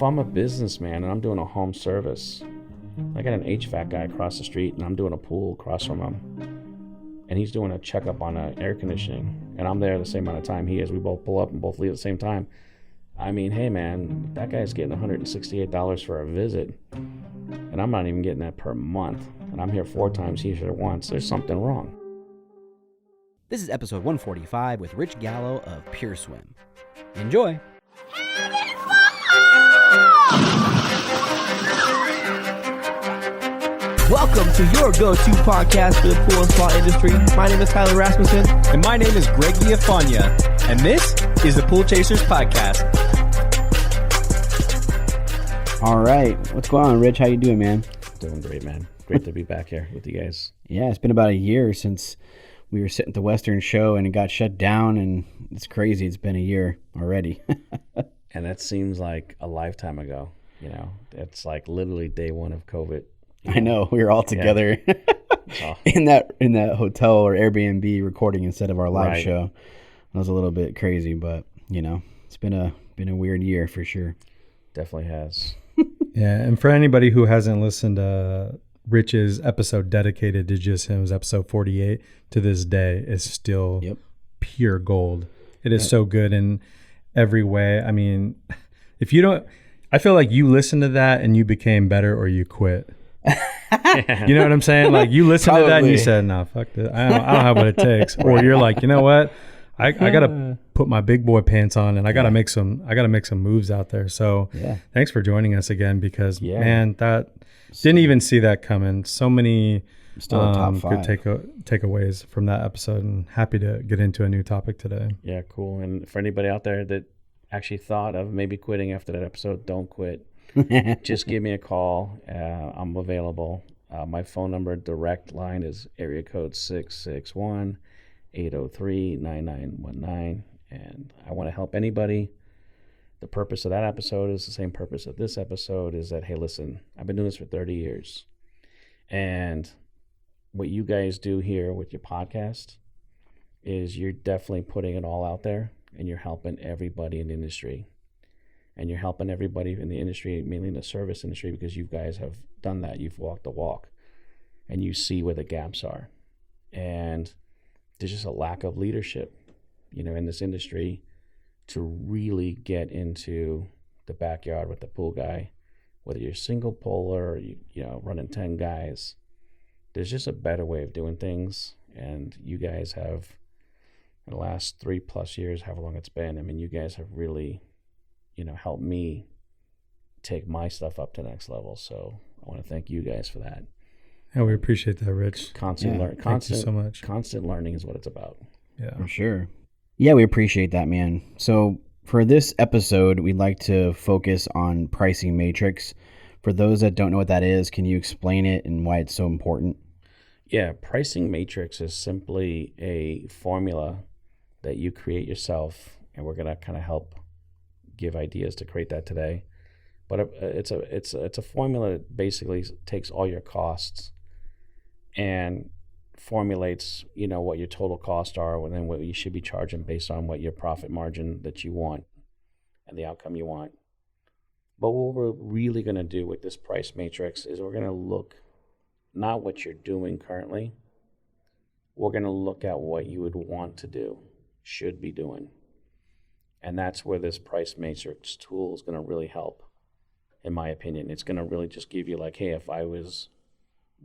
if I'm a businessman and I'm doing a home service, I got an HVAC guy across the street and I'm doing a pool across from him, and he's doing a checkup on air conditioning, and I'm there the same amount of time he is. We both pull up and both leave at the same time. I mean, hey man, that guy's getting $168 for a visit, and I'm not even getting that per month, and I'm here 4 times, he's here once. There's something wrong. This is episode 145 with Rich Gallo of Pure Swim. Enjoy! Welcome to your go-to podcast for the pool and spa industry. My name is Tyler Rasmussen. And my name is Greg Viafania. And this is the Pool Chasers Podcast. All right. What's going on, Rich? How you doing, man? Doing great, man. Great to be back here with you guys. Yeah, it's been about a year since we were sitting at the Western show and it got shut down, and it's crazy. It's been a year already. And that seems like a lifetime ago. You know, it's like literally day one of COVID. I know. We were all together in that hotel or Airbnb recording instead of our live show. It was a little bit crazy, but you know, it's been a weird year for sure. Definitely has. Yeah, and for anybody who hasn't listened to Rich's episode dedicated to just him, was episode 48, to this day is still pure gold. It is so good in every way. I mean, if you don't, I feel like you listened to that and you became better or you quit. You know what I'm saying? Like you listened to that and you said, "No, fuck this. I don't have what it takes." Or you're like, you know what? I gotta put my big boy pants on and I gotta make some moves out there. So thanks for joining us again, because man, that didn't even see that coming. So many top 5 good takeaways from that episode, and happy to get into a new topic today. Yeah, cool. And for anybody out there that actually thought of maybe quitting after that episode, don't quit. Just give me a call. I'm available. My phone number direct line is area code 661-803-9919. And I want to help anybody. The purpose of that episode is the same purpose of this episode, is that, hey, listen, I've been doing this for 30 years. And what you guys do here with your podcast is you're definitely putting it all out there, and you're helping everybody in the industry. And you're helping everybody in the industry, mainly in the service industry, because you guys have done that. You've walked the walk, and you see where the gaps are. And there's just a lack of leadership, you know, in this industry to really get into the backyard with the pool guy, whether you're single poler or you know, running 10 guys. There's just a better way of doing things. And you guys have, in the last 3+ years, however long it's been, I mean, you guys have really, you know, help me take my stuff up to the next level. So I want to thank you guys for that. Yeah, we appreciate that, Rich. Thank you so much. Constant learning is what it's about. Yeah, for sure. Yeah, we appreciate that, man. So for this episode, we'd like to focus on pricing matrix. For those that don't know what that is, can you explain it and why it's so important? Yeah, pricing matrix is simply a formula that you create yourself, and we're going to kind of help give ideas to create that today. But it's a formula that basically takes all your costs and formulates, you know, what your total costs are, and then what you should be charging based on what your profit margin that you want and the outcome you want. But what we're really going to do with this price matrix is we're going to look not what you're doing currently. We're going to look at what you would want to do, should be doing. And that's where this price matrix tool is going to really help, in my opinion. It's going to really just give you like, hey, if I was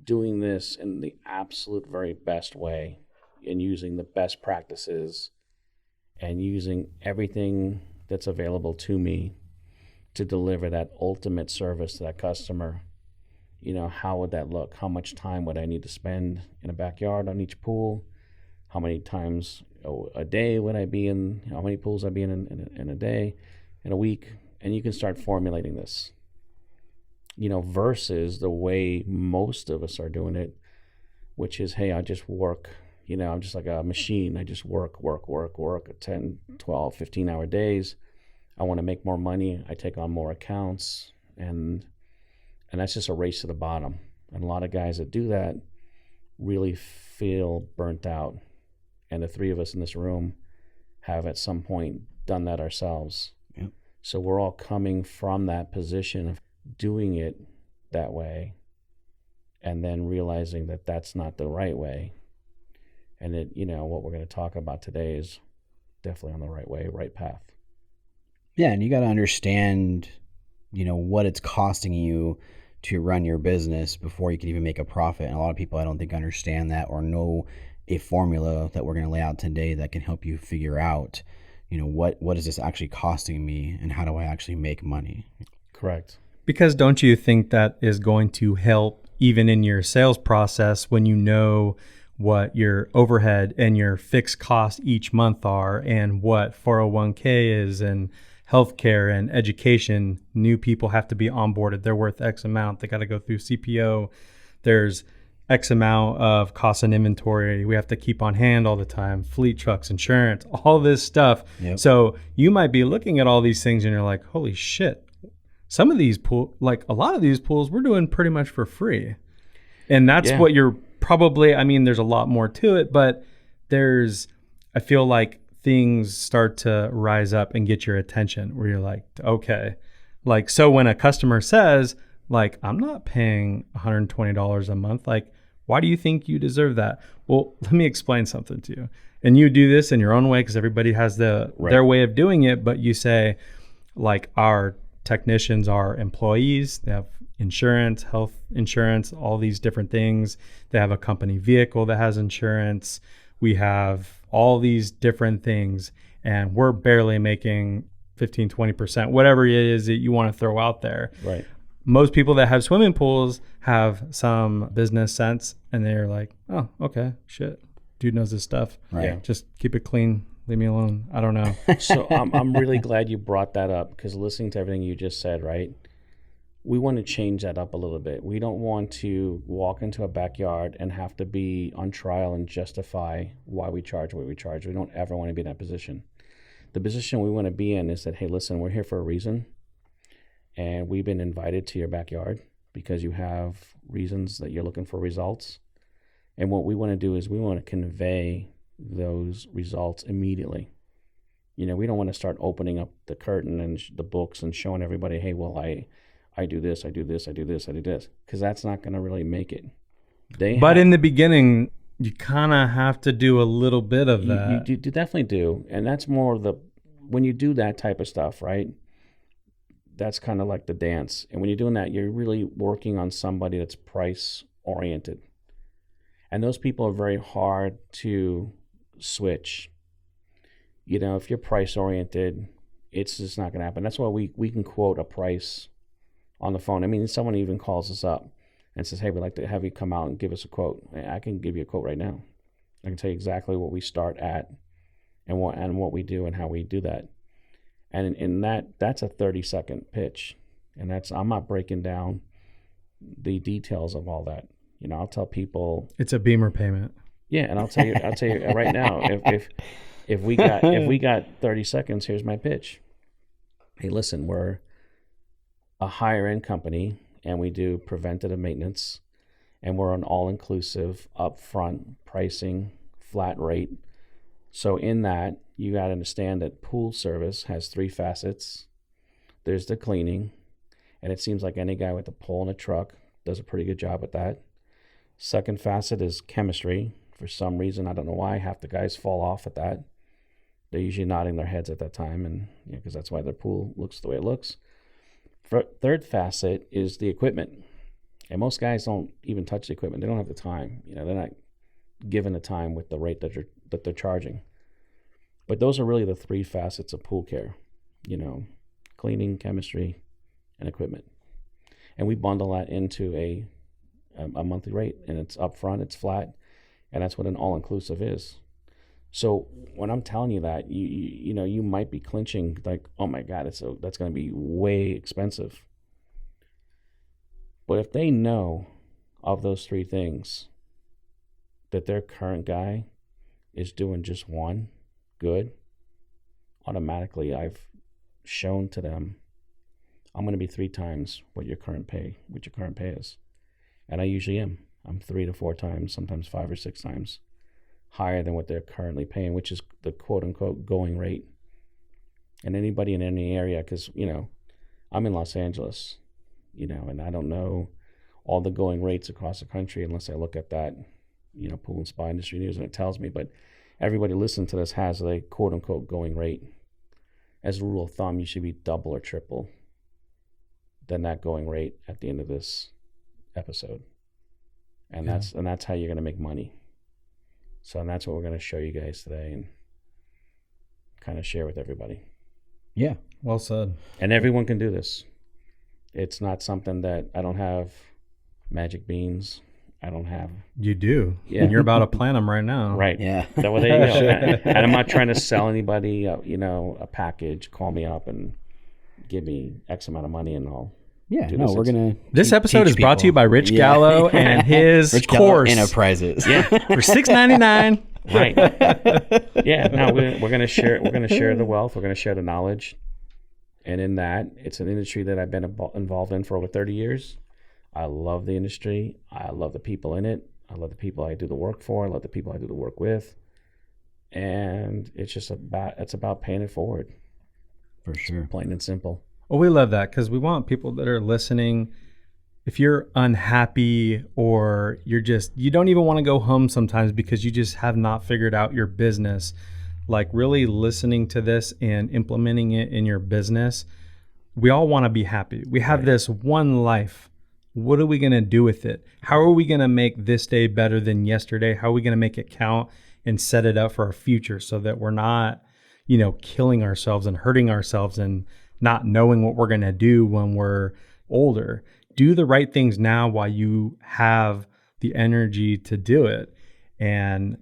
doing this in the absolute very best way and using the best practices and using everything that's available to me to deliver that ultimate service to that customer, you know, how would that look? How much time would I need to spend in a backyard on each pool? How many times a day would I be in? How many pools I'd be in a day, in a week? And you can start formulating this, you know, versus the way most of us are doing it, which is, hey, I just work, you know, I'm just like a machine. I just work 10, 12, 15-hour days. I want to make more money. I take on more accounts, and that's just a race to the bottom. And a lot of guys that do that really feel burnt out. And the 3 of us in this room have at some point done that ourselves. Yep. So we're all coming from that position of doing it that way and then realizing that that's not the right way. And it, what we're going to talk about today is definitely on the right way, right path. Yeah, and you got to understand, what it's costing you to run your business before you can even make a profit. And a lot of people, I don't think, understand that or know a formula that we're going to lay out today that can help you figure out, what is this actually costing me and how do I actually make money? Correct. Because don't you think that is going to help even in your sales process when you know what your overhead and your fixed costs each month are and what 401k is and healthcare and education? New people have to be onboarded. They're worth X amount. They got to go through CPO. There's X amount of cost and inventory we have to keep on hand all the time, fleet trucks, insurance, all this stuff. Yep. So you might be looking at all these things and you're like, holy shit, some of these a lot of these pools we're doing pretty much for free. And that's what you're probably, there's a lot more to it, but I feel like things start to rise up and get your attention where you're like, okay. Like, so when a customer says, like, I'm not paying $120 a month, like, why do you think you deserve that? Well, let me explain something to you. And you do this in your own way because everybody has their way of doing it. But you say, like, our technicians are employees. They have insurance, health insurance, all these different things. They have a company vehicle that has insurance. We have all these different things. And we're barely making 15, 20%, whatever it is that you want to throw out there. Right. Most people that have swimming pools have some business sense and they're like, oh, okay, shit. Dude knows his stuff. Right. Yeah. Just keep it clean. Leave me alone. I don't know. So I'm really glad you brought that up because listening to everything you just said, right? We want to change that up a little bit. We don't want to walk into a backyard and have to be on trial and justify why we charge what we charge. We don't ever want to be in that position. The position we want to be in is that, hey, listen, we're here for a reason. And we've been invited to your backyard because you have reasons that you're looking for results. And what we want to do is we want to convey those results immediately. We don't want to start opening up the curtain and the books and showing everybody, hey, well, I do this, I do this, I do this, I do this, because that's not going to really make it. In the beginning, you kind of have to do a little bit of that. You definitely do. And that's more when you do that type of stuff, right? That's kind of like the dance. And when you're doing that, you're really working on somebody that's price oriented. And those people are very hard to switch. If you're price oriented, it's just not going to happen. That's why we can quote a price on the phone. Someone even calls us up and says, hey, we'd like to have you come out and give us a quote. I can give you a quote right now. I can tell you exactly what we start at and what we do and how we do that. And in that's a 30-second pitch. And I'm not breaking down the details of all that. I'll tell people it's a Beamer payment. Yeah, and I'll tell you right now, if we got 30 seconds, here's my pitch. Hey, listen, we're a higher end company and we do preventative maintenance and we're an all-inclusive upfront pricing flat rate. So in that, you got to understand that pool service has 3 facets. There's the cleaning, and it seems like any guy with a pole and a truck does a pretty good job at that. Second facet is chemistry. For some reason, I don't know why, half the guys fall off at that. They're usually nodding their heads at that time, and because that's why their pool looks the way it looks. Third facet is the equipment, and most guys don't even touch the equipment. They don't have the time. They're not given the time with the rate that they're charging. But those are really the 3 facets of pool care, cleaning, chemistry, and equipment. And we bundle that into a monthly rate, and it's upfront, it's flat, and that's what an all-inclusive is. So when I'm telling you that, you might be clinching like, oh my God, that's going to be way expensive. But if they know of those 3 things, that their current guy is doing just one good, automatically I've shown to them I'm going to be 3 times what your current pay is. And I usually am. I'm 3 to 4 times, sometimes 5 or 6 times higher than what they're currently paying, which is the quote unquote going rate. And anybody in any area, because, I'm in Los Angeles, and I don't know all the going rates across the country unless I look at that, pool and spa industry news, and it tells me. But everybody listening to this has a quote unquote going rate. As a rule of thumb, you should be double or triple than that going rate at the end of this episode. And that's how you're going to make money. So that's what we're going to show you guys today and kind of share with everybody. Yeah. Well said. And everyone can do this. It's not something that I don't have magic beans. I don't have. You do. Yeah. And you're about to plant them right now. Right. Yeah. So there you go. And I'm not trying to sell anybody, a package. Call me up and give me X amount of money and I'll. Yeah. No, we're going to. This episode is brought to you by Rich Gallo and his Rich course. Gallo Enterprises. Yeah. For $6.99. Right. Yeah. No, we're going to share. We're going to share the wealth. We're going to share the knowledge. And in that, it's an industry that I've been involved in for over 30 years. I love the industry. I love the people in it. I love the people I do the work for. I love the people I do the work with. And it's about paying it forward. For sure. Plain and simple. Well, we love that because we want people that are listening. If you're unhappy or you don't even want to go home sometimes because you just have not figured out your business, like really listening to this and implementing it in your business, we all want to be happy. We have this one life. What are we going to do with it? How are we going to make this day better than yesterday? How are we going to make it count and set it up for our future so that we're not, killing ourselves and hurting ourselves and not knowing what we're going to do when we're older? Do the right things now while you have the energy to do it, and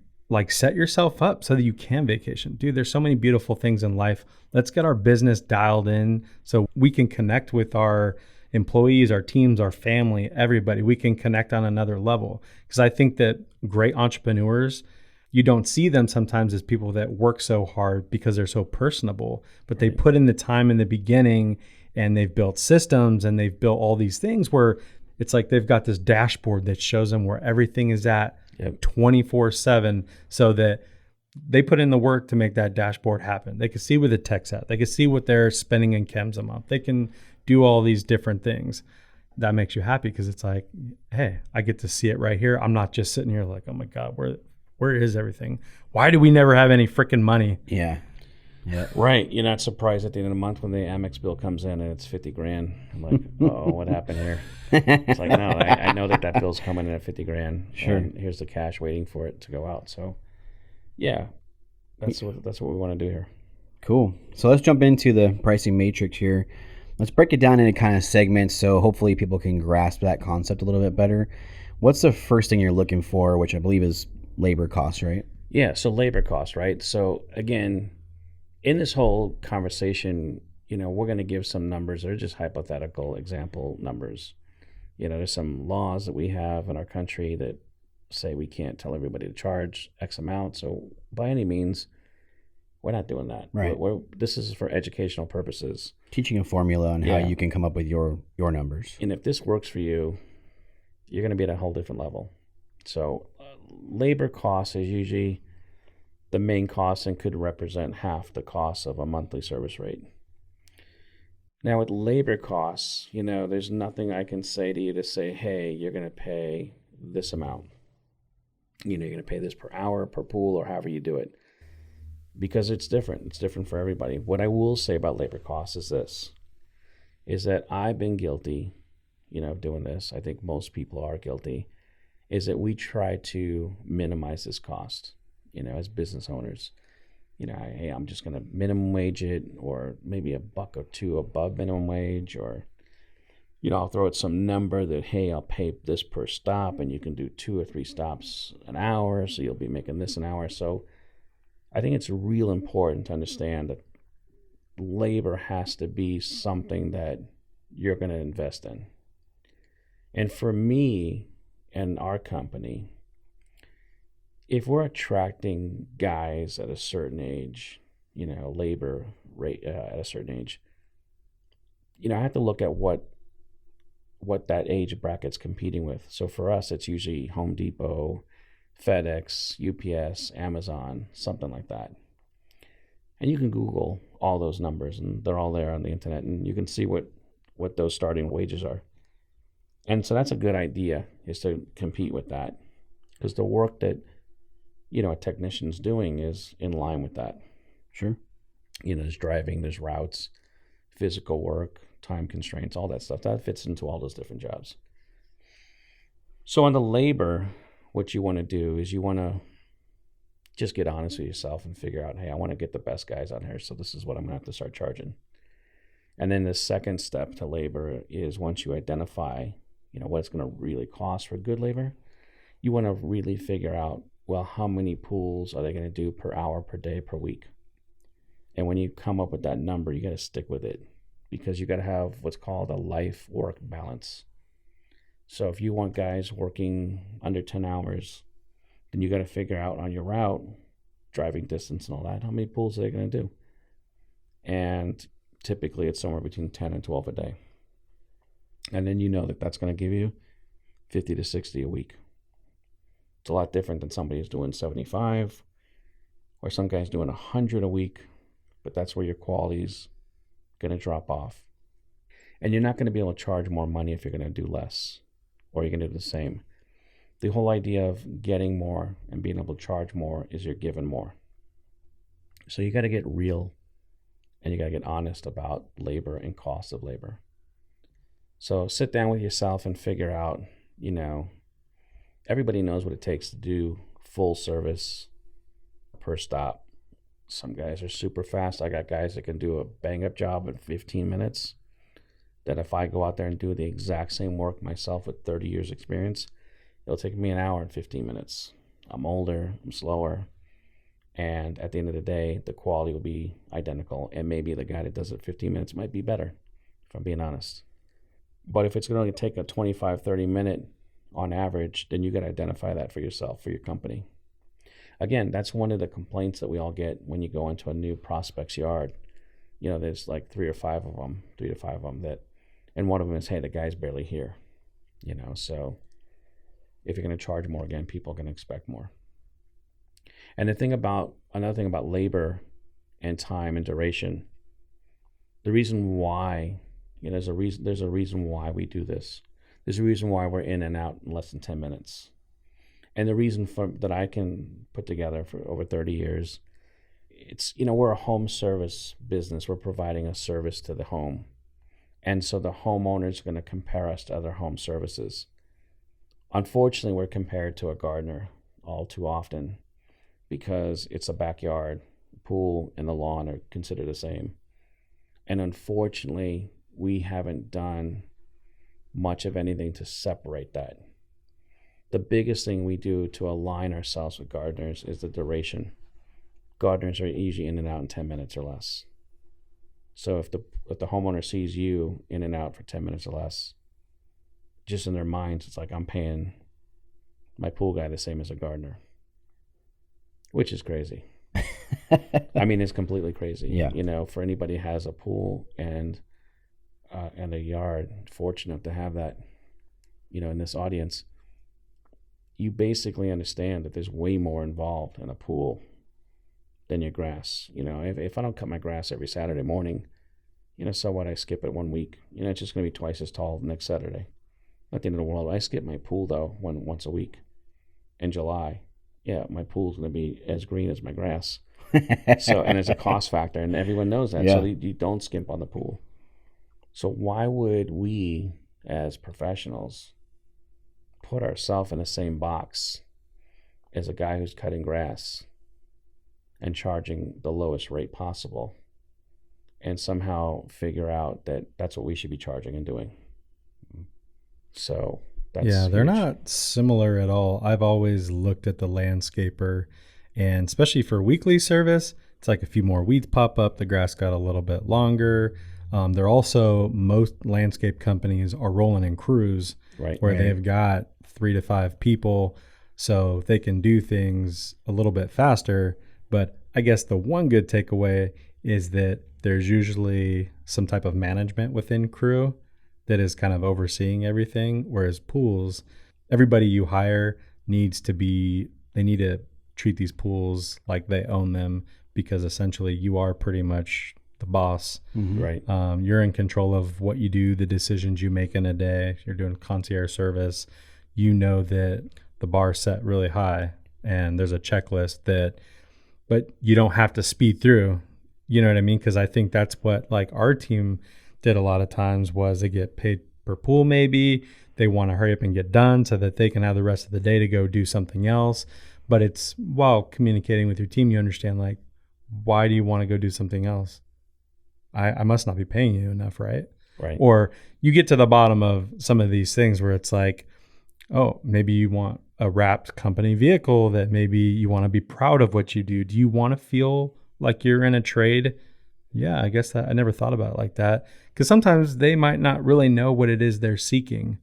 set yourself up so that you can vacation. Dude, there's so many beautiful things in life. Let's get our business dialed in so we can connect with our employees, our teams, our family, everybody. We can connect on another level. Because I think that great entrepreneurs, you don't see them sometimes as people that work so hard because they're so personable, but they put in the time in the beginning and they've built systems and they've built all these things where it's like they've got this dashboard that shows them where everything is at 24/7, so that they put in the work to make that dashboard happen. They can see where the tech's at. They can see what they're spending in chems a month. They can do all these different things. That makes you happy because it's like, hey, I get to see it right here. I'm not just sitting here like, oh my God, where is everything? Why do we never have any freaking money? Yeah. Yeah. Right. You're not surprised at the end of the month when the Amex bill comes in and it's $50,000. I'm like, oh, what happened here? It's like, no, I know that bill's coming in at $50,000. Sure. And here's the cash waiting for it to go out. So, yeah, that's what we want to do here. Cool. So let's jump into the pricing matrix here. Let's break it down into kind of segments so hopefully people can grasp that concept a little bit better. What's the first thing you're looking for, which I believe is labor costs, right? Yeah, so labor costs, right? So again, in this whole conversation, we're going to give some numbers. They're just hypothetical example numbers. There's some laws that we have in our country that say we can't tell everybody to charge X amount. So by any means, we're not doing that. Right. This is for educational purposes. Teaching a formula on how you can come up with your numbers. And if this works for you, you're going to be at a whole different level. So labor cost is usually the main cost and could represent half the cost of a monthly service rate. Now with labor costs, there's nothing I can say to you to say, hey, you're going to pay this amount. You're going to pay this per hour, per pool, or however you do it. Because it's different. It's different for everybody. What I will say about labor costs is this, is that I've been guilty, of doing this. I think most people are guilty, is that we try to minimize this cost, as business owners. Hey, I'm just going to minimum wage it, or maybe $1 or $2 above minimum wage, or, I'll throw out some number that, hey, I'll pay this per stop, and you can do 2 or 3 stops an hour, so you'll be making this an hour. So I think it's real important to understand that labor has to be something that you're going to invest in. And for me and our company, if we're attracting guys at a certain age, labor rate at a certain age, I have to look at what that age bracket's competing with. So for us, it's usually Home Depot, FedEx, UPS, Amazon, something like that. And you can Google all those numbers, and they're all there on the internet, and you can see what those starting wages are. And so that's a good idea, is to compete with that, because the work that, a technician's doing is in line with that. Sure. There's driving, there's routes, physical work, time constraints, all that stuff. That fits into all those different jobs. So on the labor, what you want to do is you want to just get honest with yourself and figure out, hey, I want to get the best guys on here, so this is what I'm going to have to start charging. And then the second step to labor is, once you identify, what it's going to really cost for good labor, you want to really figure out, well, how many pools are they going to do per hour, per day, per week? And when you come up with that number, you got to stick with it, because you got to have what's called a life-work balance. So if you want guys working under 10 hours, then you got to figure out on your route, driving distance and all that, how many pools are they going to do? And typically it's somewhere between 10 and 12 a day. And then that's going to give you 50 to 60 a week. It's a lot different than somebody who's doing 75, or some guy's doing 100 a week, but that's where your quality's going to drop off. And you're not going to be able to charge more money if you're going to do less, or you're going to do the same. The whole idea of getting more and being able to charge more is you're given more. So you got to get real, and you got to get honest about labor and cost of labor. So sit down with yourself and figure out, everybody knows what it takes to do full service per stop. Some guys are super fast. I got guys that can do a bang up job in 15 minutes. That if I go out there and do the exact same work myself with 30 years experience, it'll take me an hour and 15 minutes. I'm older, I'm slower, and at the end of the day, the quality will be identical, and maybe the guy that does it 15 minutes might be better, if I'm being honest. But if it's going to take a 25, 30 minute on average, then you got to identify that for yourself, for your company. Again, that's one of the complaints that we all get when you go into a new prospect's yard. There's like 3 to 5 of them that, and one of them is, hey, the guy's barely here. So if you're going to charge more, again, people are going to expect more. And another thing about labor and time and duration, the reason why, there's a reason why we do this. There's a reason why we're in and out in less than 10 minutes. And the reason that I can put together for over 30 years, it's, we're a home service business. We're providing a service to the home. And so the homeowner is going to compare us to other home services. Unfortunately, we're compared to a gardener all too often, because it's a backyard. Pool and the lawn are considered the same. And unfortunately, we haven't done much of anything to separate that. The biggest thing we do to align ourselves with gardeners is the duration. Gardeners are usually in and out in 10 minutes or less. So if the homeowner sees you in and out for 10 minutes or less, just in their minds, it's like, I'm paying my pool guy the same as a gardener, which is crazy. I mean, it's completely crazy. Yeah. For anybody who has a pool and a yard, fortunate to have that, in this audience, you basically understand that there's way more involved in a pool than your grass. If I don't cut my grass every Saturday morning, so what? I skip it 1 week. It's just going to be twice as tall next Saturday. Not the end of the world. I skip my pool though once a week in July. Yeah, my pool's going to be as green as my grass. So, and it's a cost factor, and everyone knows that. Yeah. So you don't skimp on the pool. So why would we, as professionals, put ourselves in the same box as a guy who's cutting grass and charging the lowest rate possible, and somehow figure out that that's what we should be charging and doing? So that's they're huge. not similar at all. I've always looked at the landscaper, and especially for weekly service, it's like a few more weeds pop up, the grass got a little bit longer. They're also, most landscape companies are rolling in crews, right, where they've got 3 to 5 people, so they can do things a little bit faster. But I guess the one good takeaway is that there's usually some type of management within crew that is kind of overseeing everything, whereas pools, everybody you hire they need to treat these pools like they own them, because essentially you are pretty much the boss. Right. You're in control of what you do, the decisions you make in a day. You're doing concierge service. You know that the bar's set really high and there's a checklist but you don't have to speed through. You know what I mean? Because I think that's what like our team did a lot of times was they get paid per pool maybe. They want to hurry up and get done so that they can have the rest of the day to go do something else. But it's while communicating with your team, you understand like, why do you want to go do something else? I must not be paying you enough, right? Right. Or you get to the bottom of some of these things where it's like, oh, maybe you want a wrapped company vehicle that maybe you want to be proud of what you do. Do you want to feel like you're in a trade? Yeah, I guess that I never thought about it like that. Because sometimes they might not really know what it is they're seeking.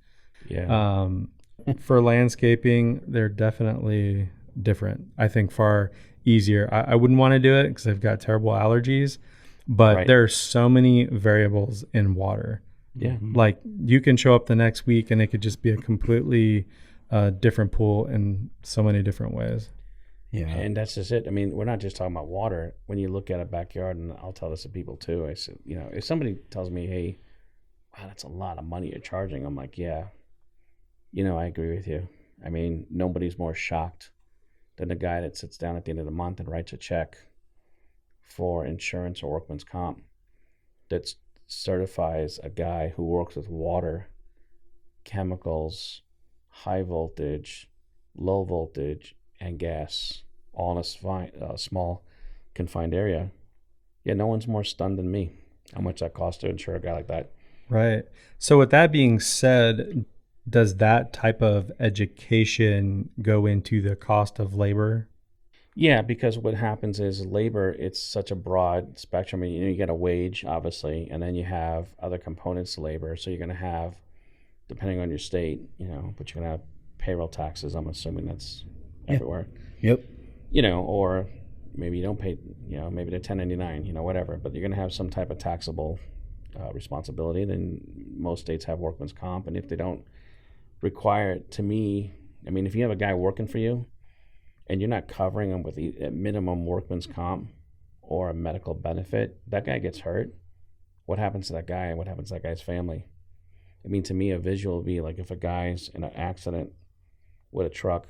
Yeah. For landscaping, they're definitely different. I think far easier. I wouldn't want to do it because I've got terrible allergies. But there are so many variables in water. Yeah. Like you can show up the next week and it could just be a completely different pool in so many different ways. Yeah. And that's just it. I mean, we're not just talking about water. When you look at a backyard, and I'll tell this to people too, I said, you know, if somebody tells me, hey, wow, that's a lot of money you're charging, I'm like, yeah, you know, I agree with you. I mean, nobody's more shocked than the guy that sits down at the end of the month and writes a check for insurance or workman's comp that certifies a guy who works with water, chemicals, high voltage, low voltage, and gas, all in a small confined area. Yeah, no one's more stunned than me how much that costs to insure a guy like that. Right. So with that being said, does that type of education go into the cost of labor? Yeah, because what happens is labor, it's such a broad spectrum. You know, you get a wage, obviously, and then you have other components to labor. So you're going to have, depending on your state, you know, but you're going to have payroll taxes. I'm assuming that's everywhere. Yep. You know, or maybe you don't pay, you know, maybe they're 1099, you know, whatever. But you're going to have some type of taxable responsibility. Then most states have workman's comp. And if they don't require it, to me, I mean, if you have a guy working for you, and you're not covering them with a minimum workman's comp or a medical benefit, that guy gets hurt. What happens to that guy and what happens to that guy's family? I mean, to me, a visual would be like if a guy's in an accident with a truck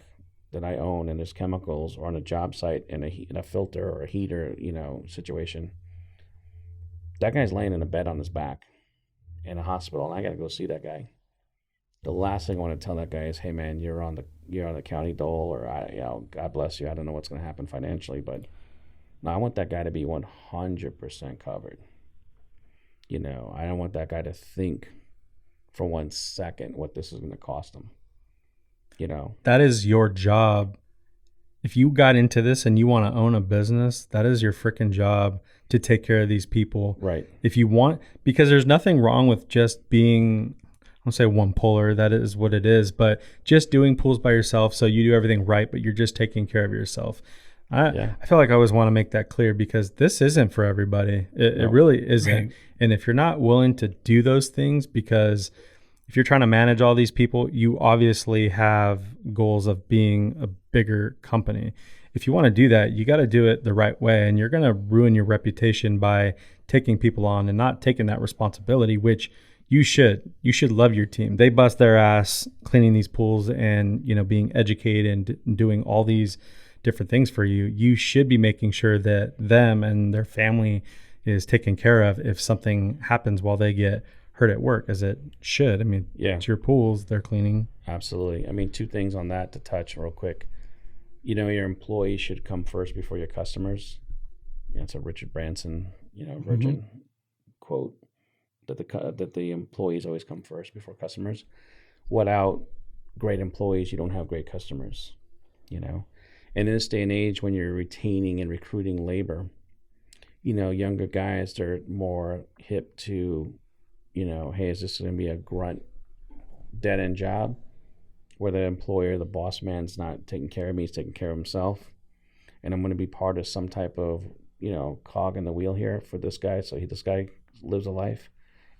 that I own and there's chemicals, or on a job site in a filter or a heater, you know, situation. That guy's laying in a bed on his back in a hospital, and I got to go see that guy. The last thing I want to tell that guy is, hey man, you're on the county dole, or you know, God bless you. I don't know what's going to happen financially, but no, I want that guy to be 100% covered. You know, I don't want that guy to think for 1 second what this is going to cost him. You know, that is your job. If you got into this and you want to own a business, that is your freaking job to take care of these people. Right. If you want, because there's nothing wrong with just being, I don't say one puller, that is what it is, but just doing pools by yourself, so you do everything right, but you're just taking care of yourself. I feel like I always want to make that clear, because this isn't for everybody. It really isn't. Right. And if you're not willing to do those things, because if you're trying to manage all these people, you obviously have goals of being a bigger company. If you want to do that, you got to do it the right way, and you're going to ruin your reputation by taking people on and not taking that responsibility, which you should love your team. They bust their ass cleaning these pools and, you know, being educated and doing all these different things for you. You should be making sure that them and their family is taken care of if something happens while they get hurt at work, as it should. I mean, it's your pools they're cleaning. Absolutely. I mean, 2 things on that to touch real quick. You know, your employees should come first before your customers. You know, it's a Richard Branson, you know, Virgin quote. That the employees always come first before customers. Without great employees, you don't have great customers, you know. And in this day and age, when you're retaining and recruiting labor, you know, younger guys, they're more hip to, you know, hey, is this going to be a grunt, dead-end job where the employer, the boss man's not taking care of me, he's taking care of himself, and I'm going to be part of some type of, you know, cog in the wheel here for this guy, so this guy lives a life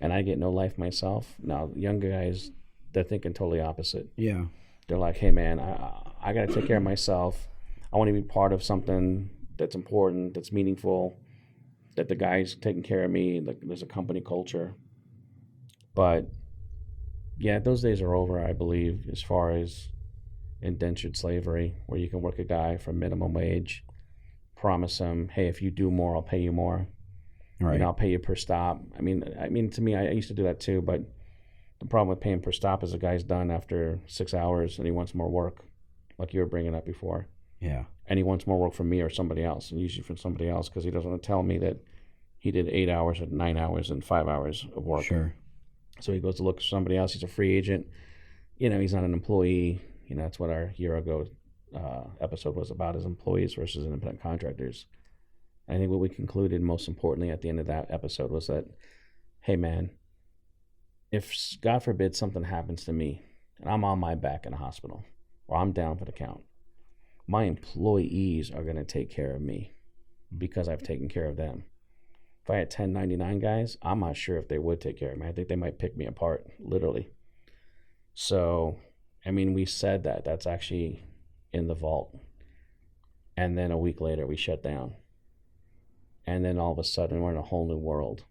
and I get no life myself. Now, younger guys, they're thinking totally opposite. Yeah. They're like, hey, man, I got to take care of myself. I want to be part of something that's important, that's meaningful, that the guy's taking care of me, that there's a company culture. But yeah, those days are over, I believe, as far as indentured slavery, where you can work a guy for minimum wage, promise him, hey, if you do more, I'll pay you more. Right. I'll pay you per stop. I mean, to me, I used to do that too, but the problem with paying per stop is the guy's done after 6 hours and he wants more work, like you were bringing up before. Yeah. And he wants more work from me or somebody else, and usually from somebody else, because he doesn't want to tell me that he did 8 hours and 9 hours and 5 hours of work. Sure. So he goes to look for somebody else. He's a free agent. He's not an employee. That's what our year ago episode was about, is employees versus independent contractors. I think what we concluded most importantly at the end of that episode was that, hey man, if God forbid something happens to me and I'm on my back in a hospital or I'm down for the count, my employees are going to take care of me because I've taken care of them. If I had 1099 guys, I'm not sure if they would take care of me. I think they might pick me apart, literally. So, we said that. That's actually in the vault. And then a week later, we shut down. And then all of a sudden, we're in a whole new world.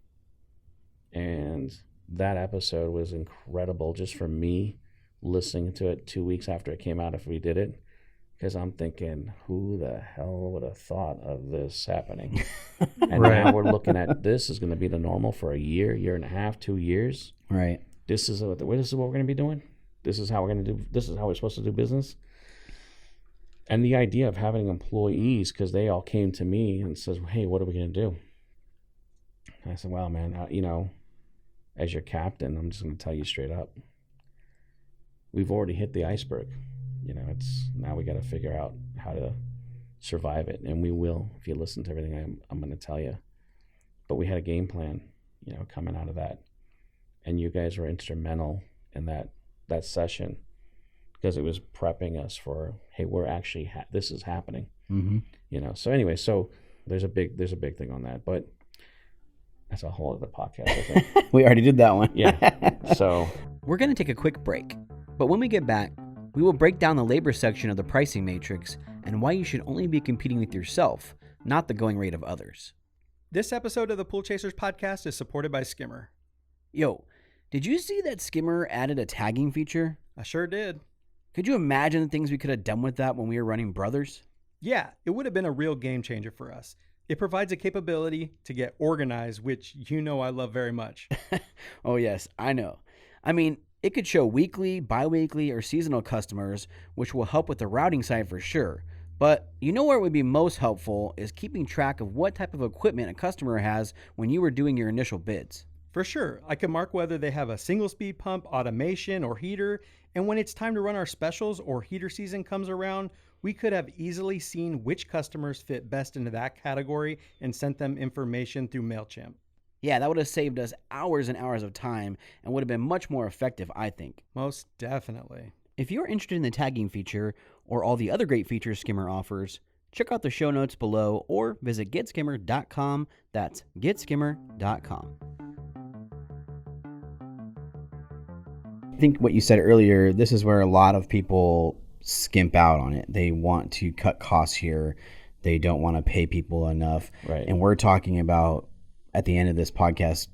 And that episode was incredible just for me listening to it 2 weeks after it came out, if we did it. Because I'm thinking, who the hell would have thought of this happening? And now we're looking at this is going to be the normal for a year, year and a half, 2 years. Right. This is what we're going to be doing. This is how we're going to do. This is how we're supposed to do business. And the idea of having employees, because they all came to me and says, hey, what are we going to do? And I said, well, man, as your captain, I'm just going to tell you straight up. We've already hit the iceberg. It's now we got to figure out how to survive it, and we will if you listen to everything I'm going to tell you. But we had a game plan, coming out of that, and you guys were instrumental in that session, because it was prepping us for, hey, we're actually this is happening. Mm-hmm. So anyway, so there's a big thing on that, but that's a whole other podcast, I think. We already did that one. Yeah. So we're going to take a quick break, but when we get back, we will break down the labor section of the pricing matrix and why you should only be competing with yourself, not the going rate of others. This episode of the Pool Chasers podcast is supported by Skimmer. Yo, did you see that Skimmer added a tagging feature? I sure did. Could you imagine the things we could have done with that when we were running Brothers? Yeah, it would have been a real game changer for us. It provides a capability to get organized, which I love very much. Oh yes, I know. It could show weekly, bi-weekly, or seasonal customers, which will help with the routing side for sure. But where it would be most helpful is keeping track of what type of equipment a customer has when you were doing your initial bids. For sure. I can mark whether they have a single speed pump, automation, or heater. And when it's time to run our specials or heater season comes around, we could have easily seen which customers fit best into that category and sent them information through MailChimp. Yeah, that would have saved us hours and hours of time and would have been much more effective, I think. Most definitely. If you're interested in the tagging feature or all the other great features Skimmer offers, check out the show notes below or visit getskimmer.com. That's getskimmer.com. I think what you said earlier, this is where a lot of people skimp out on it. They want to cut costs here. They don't want to pay people enough. Right. And we're talking about, at the end of this podcast,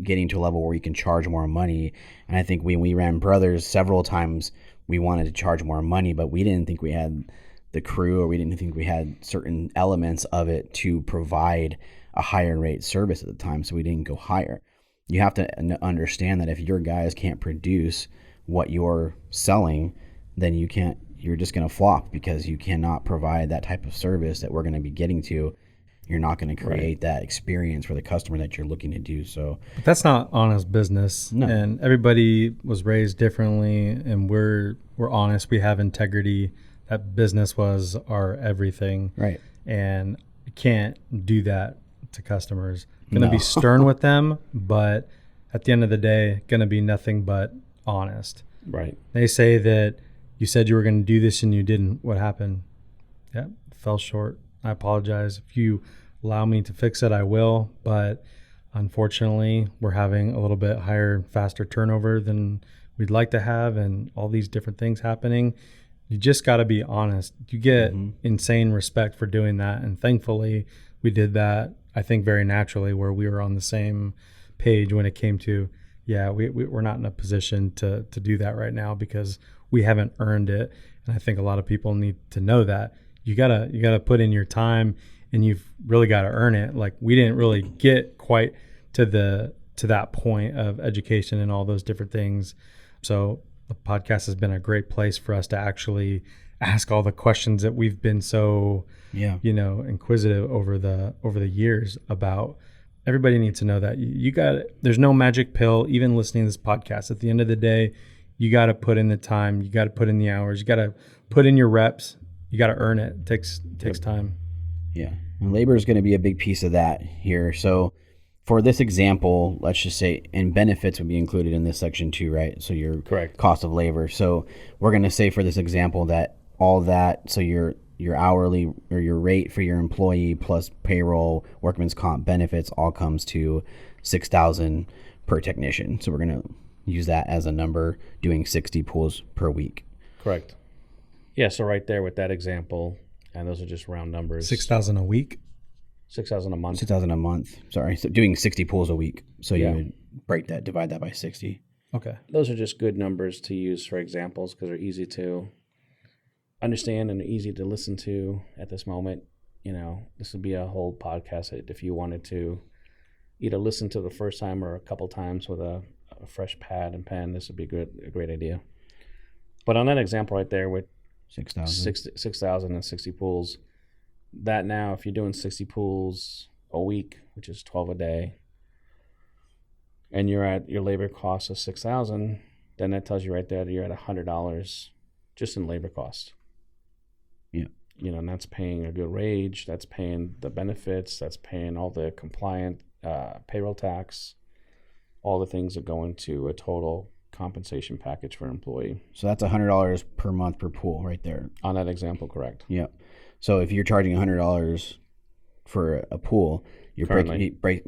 getting to a level where you can charge more money. And I think when we ran Brothers several times, we wanted to charge more money, but we didn't think we had the crew, or we didn't think we had certain elements of it to provide a higher rate service at the time. So we didn't go higher. You have to understand that if your guys can't produce what you're selling, then you're just going to flop, because you cannot provide that type of service that we're going to be getting to. You're not going to create that experience for the customer that you're looking to do. So, but that's not honest business. No. And everybody was raised differently, and we're honest. We have integrity. That business was our everything. Right. And you can't do that to customers. Going to be stern with them, but at the end of the day, going to be nothing but honest. Right. They say that you said you were going to do this and you didn't. What happened? Yeah, fell short. I apologize. If you allow me to fix it, I will. But unfortunately, we're having a little bit higher, faster turnover than we'd like to have, and all these different things happening. You just got to be honest. You get insane respect for doing that. And thankfully, we did that, I think, very naturally, where we were on the same page when it came to, we're not in a position to do that right now because we haven't earned it. And I think a lot of people need to know that. You gotta put in your time, and you've really got to earn it. Like, we didn't really get quite to that point of education and all those different things. So the podcast has been a great place for us to actually ask all the questions that we've been so, inquisitive over the years about. Everybody needs to know that there's no magic pill, even listening to this podcast. At the end of the day, you got to put in the time, you got to put in the hours, you got to put in your reps, you got to earn it. It takes time. Yeah. And labor is going to be a big piece of that here. So for this example, let's just say, and benefits would be included in this section too, right? So your correct cost of labor. So we're going to say for this example that all that, so your hourly or your rate for your employee plus payroll, workman's comp, benefits all comes to $6,000 per technician. So we're going to use that as a number, doing 60 pulls per week. Correct. Yeah. So right there with that example, and those are just round numbers. 6,000 a week. 6,000 a month. 6,000 a month. Sorry. So doing 60 pulls a week. So you would divide that by 60. Okay. Those are just good numbers to use for examples because they're easy to understand and easy to listen to at this moment. This would be a whole podcast if you wanted to either listen to the first time or a couple times with a fresh pad and pen. This would be a great idea. But on that example right there with 6,000 and 60 pools, that now if you're doing 60 pools a week, which is 12 a day, and you're at your labor cost of 6,000, then that tells you right there that you're at $100 just in labor cost. Yeah. And that's paying a good wage, that's paying the benefits, that's paying all the compliant payroll tax, all the things that go into a total compensation package for an employee. So that's $100 per month per pool right there. On that example, correct. Yeah. So if you're charging $100 for a pool, you're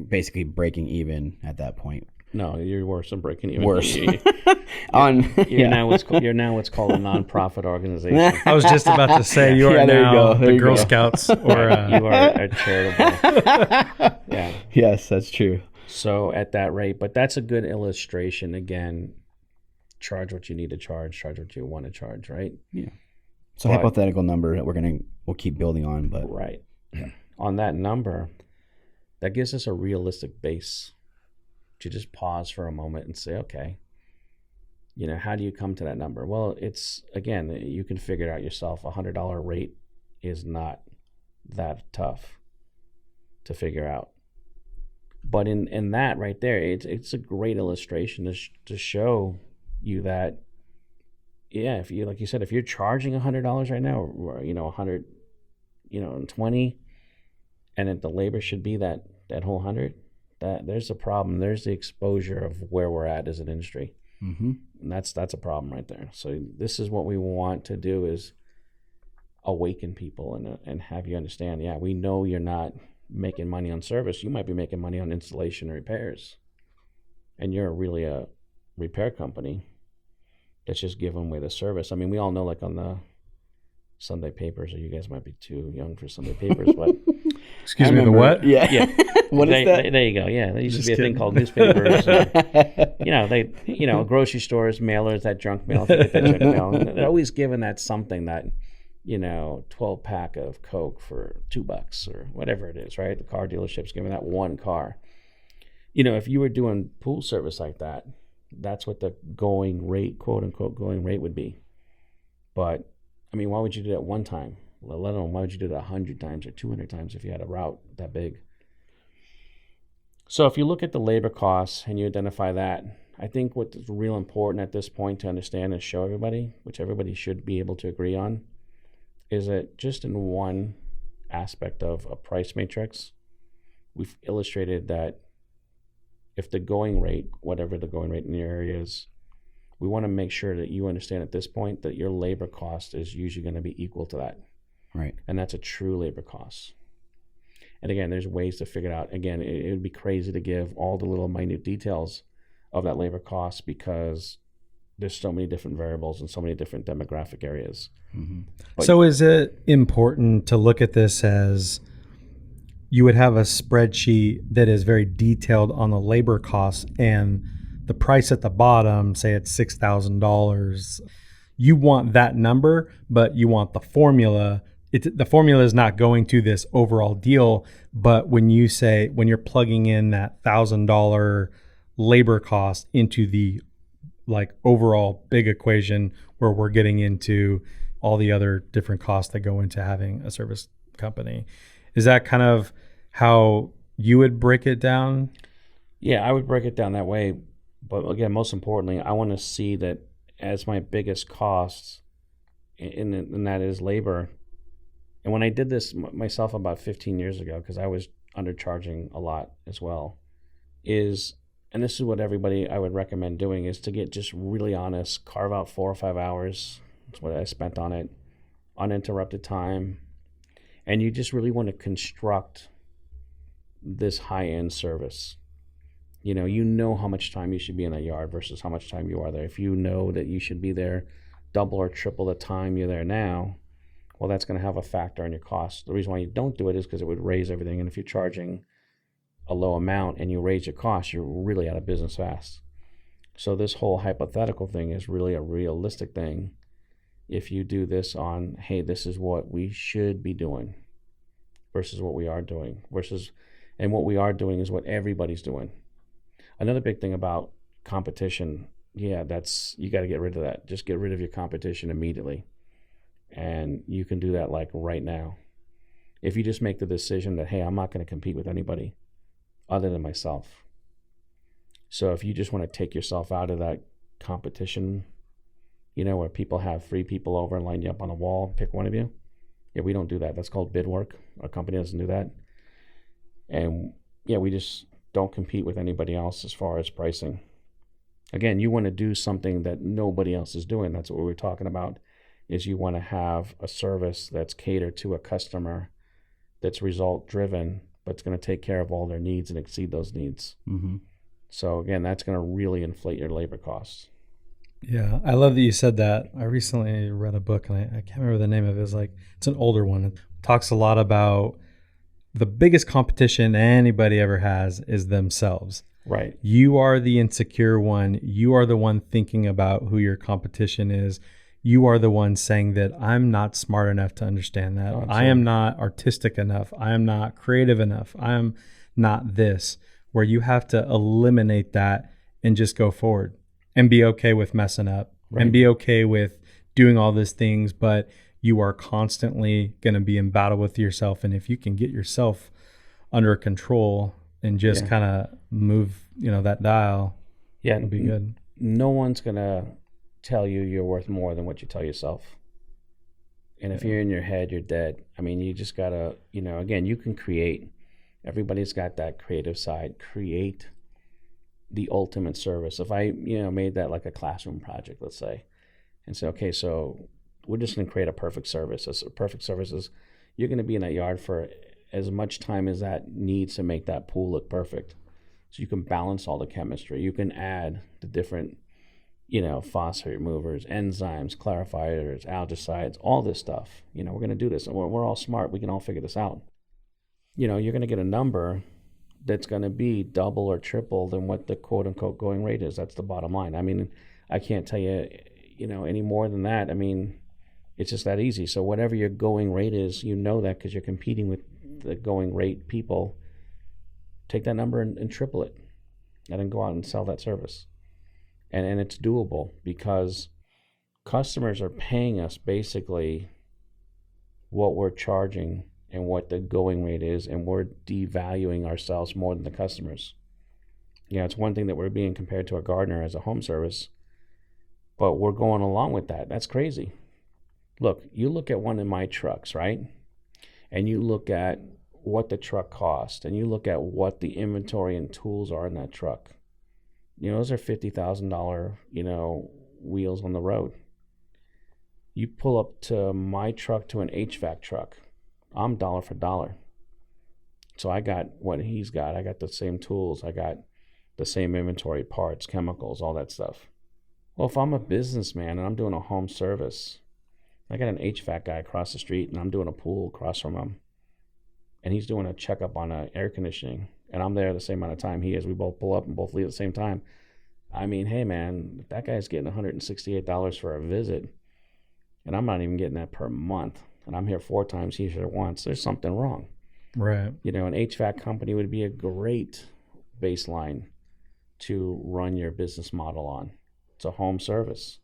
basically breaking even at that point. No, you're worse than breaking even. Worse. You're now what's called a nonprofit organization. I was just about to say you are now the Girl Scouts, or you are a charitable. Yeah. Yes, that's true. So at that rate, but that's a good illustration. Again, charge what you need to charge what you want to charge, right? Yeah. So hypothetical number that we'll keep building on, but right. On that number, that gives us a realistic base to just pause for a moment and say, okay, how do you come to that number? Well, it's, again, you can figure it out yourself. $100 rate is not that tough to figure out. But in that right there, it's a great illustration to show you that, if you, like you said, if you're charging $100 right now, or 100, and 20, and if the labor should be that whole 100, that there's a problem. There's the exposure of where we're at as an industry, and that's a problem right there. So this is what we want to do, is awaken people and have you understand. Yeah, we know you're not making money on service. You might be making money on installation and repairs, and you're really a repair company that's just giving away the service. I mean, we all know, like on the Sunday papers, or you guys might be too young for Sunday papers, but excuse me, the what? Yeah. What is that? There you go. Yeah, there used to be a thing called newspapers. Grocery stores, mailers, that junk mail. That junk mail. And they're always giving that something that, 12-pack of Coke for $2 or whatever it is, right? The car dealership's giving that one car. If you were doing pool service like that, that's what the going rate, quote unquote, going rate would be. But I mean, why would you do that one time? Let alone why would you do that 100 times or 200 times if you had a route that big? So if you look at the labor costs and you identify that, I think what's real important at this point to understand and show everybody, which everybody should be able to agree on, is that just in one aspect of a price matrix, we've illustrated that if the going rate, whatever the going rate in your area is, we want to make sure that you understand at this point that your labor cost is usually going to be equal to that. Right. And that's a true labor cost. And again, there's ways to figure it out. Again, it would be crazy to give all the little minute details of that labor cost because there's so many different variables and so many different demographic areas. But, so is it important to look at this as you would have a spreadsheet that is very detailed on the labor costs and the price at the bottom, say it's $6,000. You want that number, but you want the formula. The formula is not going to this overall deal, but when you're plugging in that $1,000 labor cost into the like overall big equation where we're getting into all the other different costs that go into having a service company. Is that kind of how you would break it down? Yeah, I would break it down that way. But again, most importantly, I want to see that as my biggest cost, and that is labor. And when I did this myself about 15 years ago, because I was undercharging a lot as well, and this is what everybody I would recommend doing, is to get just really honest, carve out 4 or 5 hours. That's what I spent on it, uninterrupted time. And you just really want to construct this high-end service. You know how much time you should be in that yard versus how much time you are there. If you know that you should be there double or triple the time you're there now, well, that's going to have a factor on your cost. The reason why you don't do it is because it would raise everything. And if you're charging a low amount and you raise your costs, you're really out of business fast. So this whole hypothetical thing is really a realistic thing. If you do this on, hey, this is what we should be doing versus what we are doing and what we are doing is what everybody's doing. Another big thing about competition, you got to get rid of that. Just get rid of your competition immediately. And you can do that like right now. If you just make the decision that, hey, I'm not going to compete with anybody other than myself. So if you just want to take yourself out of that competition, where people have 3 people over and line you up on a wall, pick one of you. Yeah, we don't do that. That's called bid work. Our company doesn't do that. And we just don't compete with anybody else as far as pricing. Again, you want to do something that nobody else is doing. That's what we were talking about, is you want to have a service that's catered to a customer, that's result driven, but it's going to take care of all their needs and exceed those needs. Mm-hmm. So again, that's going to really inflate your labor costs. Yeah, I love that you said that. I recently read a book, and I can't remember the name of it. It's an older one. It talks a lot about the biggest competition anybody ever has is themselves. Right. You are the insecure one. You are the one thinking about who your competition is. You are the one saying that I'm not smart enough to understand that. Oh, I am not artistic enough. I am not creative enough. I am not this. Where you have to eliminate that and just go forward and be okay with messing up, right, and be okay with doing all these things, but you are constantly going to be in battle with yourself. And if you can get yourself under control and just kind of move, that dial, it'll be good. No one's going to tell you you're worth more than what you tell yourself. And if you're in your head, you're dead. I mean, you just got to, again, you can create. Everybody's got that creative side. Create the ultimate service. If I, made that like a classroom project, let's say, and say, okay, so we're just going to create a perfect service. A perfect service is you're going to be in that yard for as much time as that needs to make that pool look perfect. So you can balance all the chemistry. You can add the different, phosphate removers, enzymes, clarifiers, algicides, all this stuff. We're going to do this. And we're all smart. We can all figure this out. You're going to get a number that's going to be double or triple than what the quote unquote going rate is. That's the bottom line. I mean, I can't tell you, any more than that. I mean, it's just that easy. So whatever your going rate is, that because you're competing with the going rate people. Take that number and triple it, and then go out and sell that service. And it's doable because customers are paying us basically what we're charging and what the going rate is, and we're devaluing ourselves more than the customers. It's one thing that we're being compared to a gardener as a home service, but we're going along with that. That's crazy. Look, you look at one of my trucks, right? And you look at what the truck cost, and you look at what the inventory and tools are in that truck. Those are $50,000, wheels on the road. You pull up to my truck to an HVAC truck, I'm dollar for dollar. So I got what he's got. I got the same tools. I got the same inventory, parts, chemicals, all that stuff. Well, if I'm a businessman and I'm doing a home service, I got an HVAC guy across the street and I'm doing a pool across from him, and he's doing a checkup on air conditioning, and I'm there the same amount of time he is. We both pull up and both leave at the same time. I mean, hey, man, if that guy's getting $168 for a visit, and I'm not even getting that per month, and I'm here 4 times, he's here once, there's something wrong. Right. You know, an HVAC company would be a great baseline to run your business model on. It's a home service.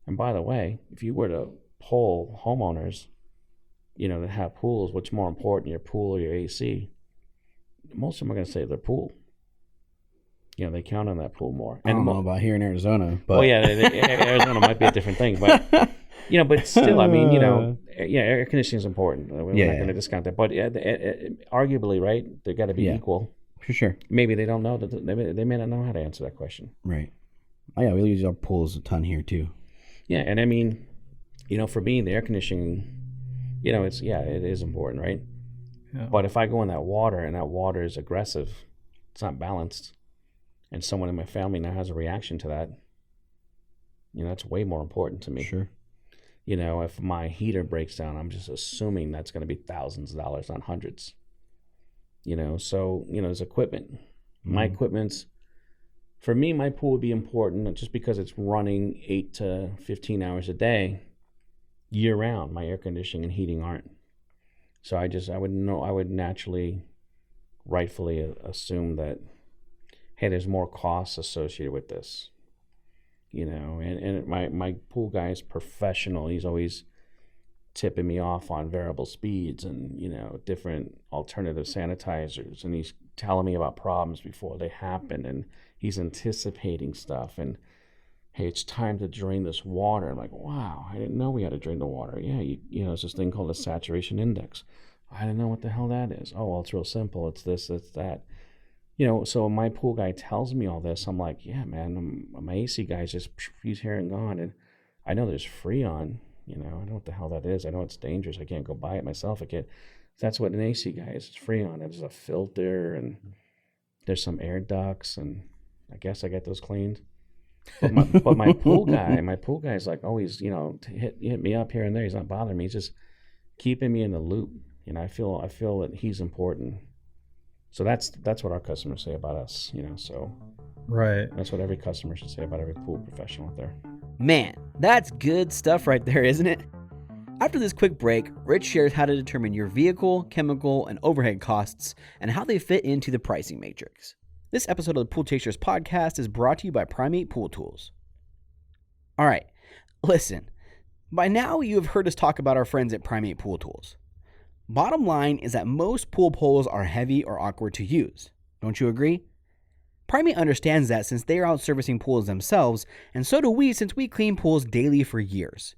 And by the way, if you were to poll homeowners, you know, that have pools, what's more important, your pool or your AC? Most of them are going to say their pool. You know, they count on that pool more. I don't know about here in Arizona, but well, yeah, Arizona might be a different thing, but you know, but still, I mean, you know, yeah, air conditioning is important. We're not going to discount that, but arguably, right, they got to be equal. For sure. Maybe they don't know that they may not know how to answer that question. Right. Oh yeah, we use our pools a ton here too. Yeah, and I mean, you know, for me, the air conditioning, you know, it is important, right? Yeah. But if I go in that water and that water is aggressive, it's not balanced, and someone in my family now has a reaction to that, you know, that's way more important to me. Sure. You know, if my heater breaks down, I'm just assuming that's going to be thousands of dollars, not hundreds. You know, so, you know, there's equipment. My equipment's, for me, my pool would be important just because it's running 8 to 15 hours a day, year round. My air conditioning and heating aren't. So I would naturally, rightfully assume that, hey, there's more costs associated with this. You know, and my pool guy is professional. He's always tipping me off on variable speeds and, you know, different alternative sanitizers, and he's telling me about problems before they happen, and he's anticipating stuff, and hey, it's time to drain this water. I'm like, wow, I didn't know we had to drain the water. Yeah, you know, it's this thing called a saturation index. I didn't know what the hell that is. Oh, well, it's real simple. It's this, it's that. You know, so my pool guy tells me all this. I'm like, yeah, man, my AC guy's just, he's here and gone. And I know there's Freon. You know, I don't know what the hell that is. I know it's dangerous. I can't go buy it myself. That's what an AC guy is. It's Freon. There's a filter, and there's some air ducts, and I guess I get those cleaned. But my pool guy's like always, you know, hit me up here and there. He's not bothering me. He's just keeping me in the loop. You know, I feel that he's important. So that's what our customers say about us, you know, so right. That's what every customer should say about every pool professional out there. Man, that's good stuff right there, isn't it? After this quick break, Rich shares how to determine your vehicle, chemical, and overhead costs and how they fit into the pricing matrix. This episode of the Pool Chasers podcast is brought to you by Primate Pool Tools. All right, listen, by now you have heard us talk about our friends at Primate Pool Tools. Bottom line is that most pool poles are heavy or awkward to use. Don't you agree? Primate understands that since they are out servicing pools themselves, and so do we since we clean pools daily for years.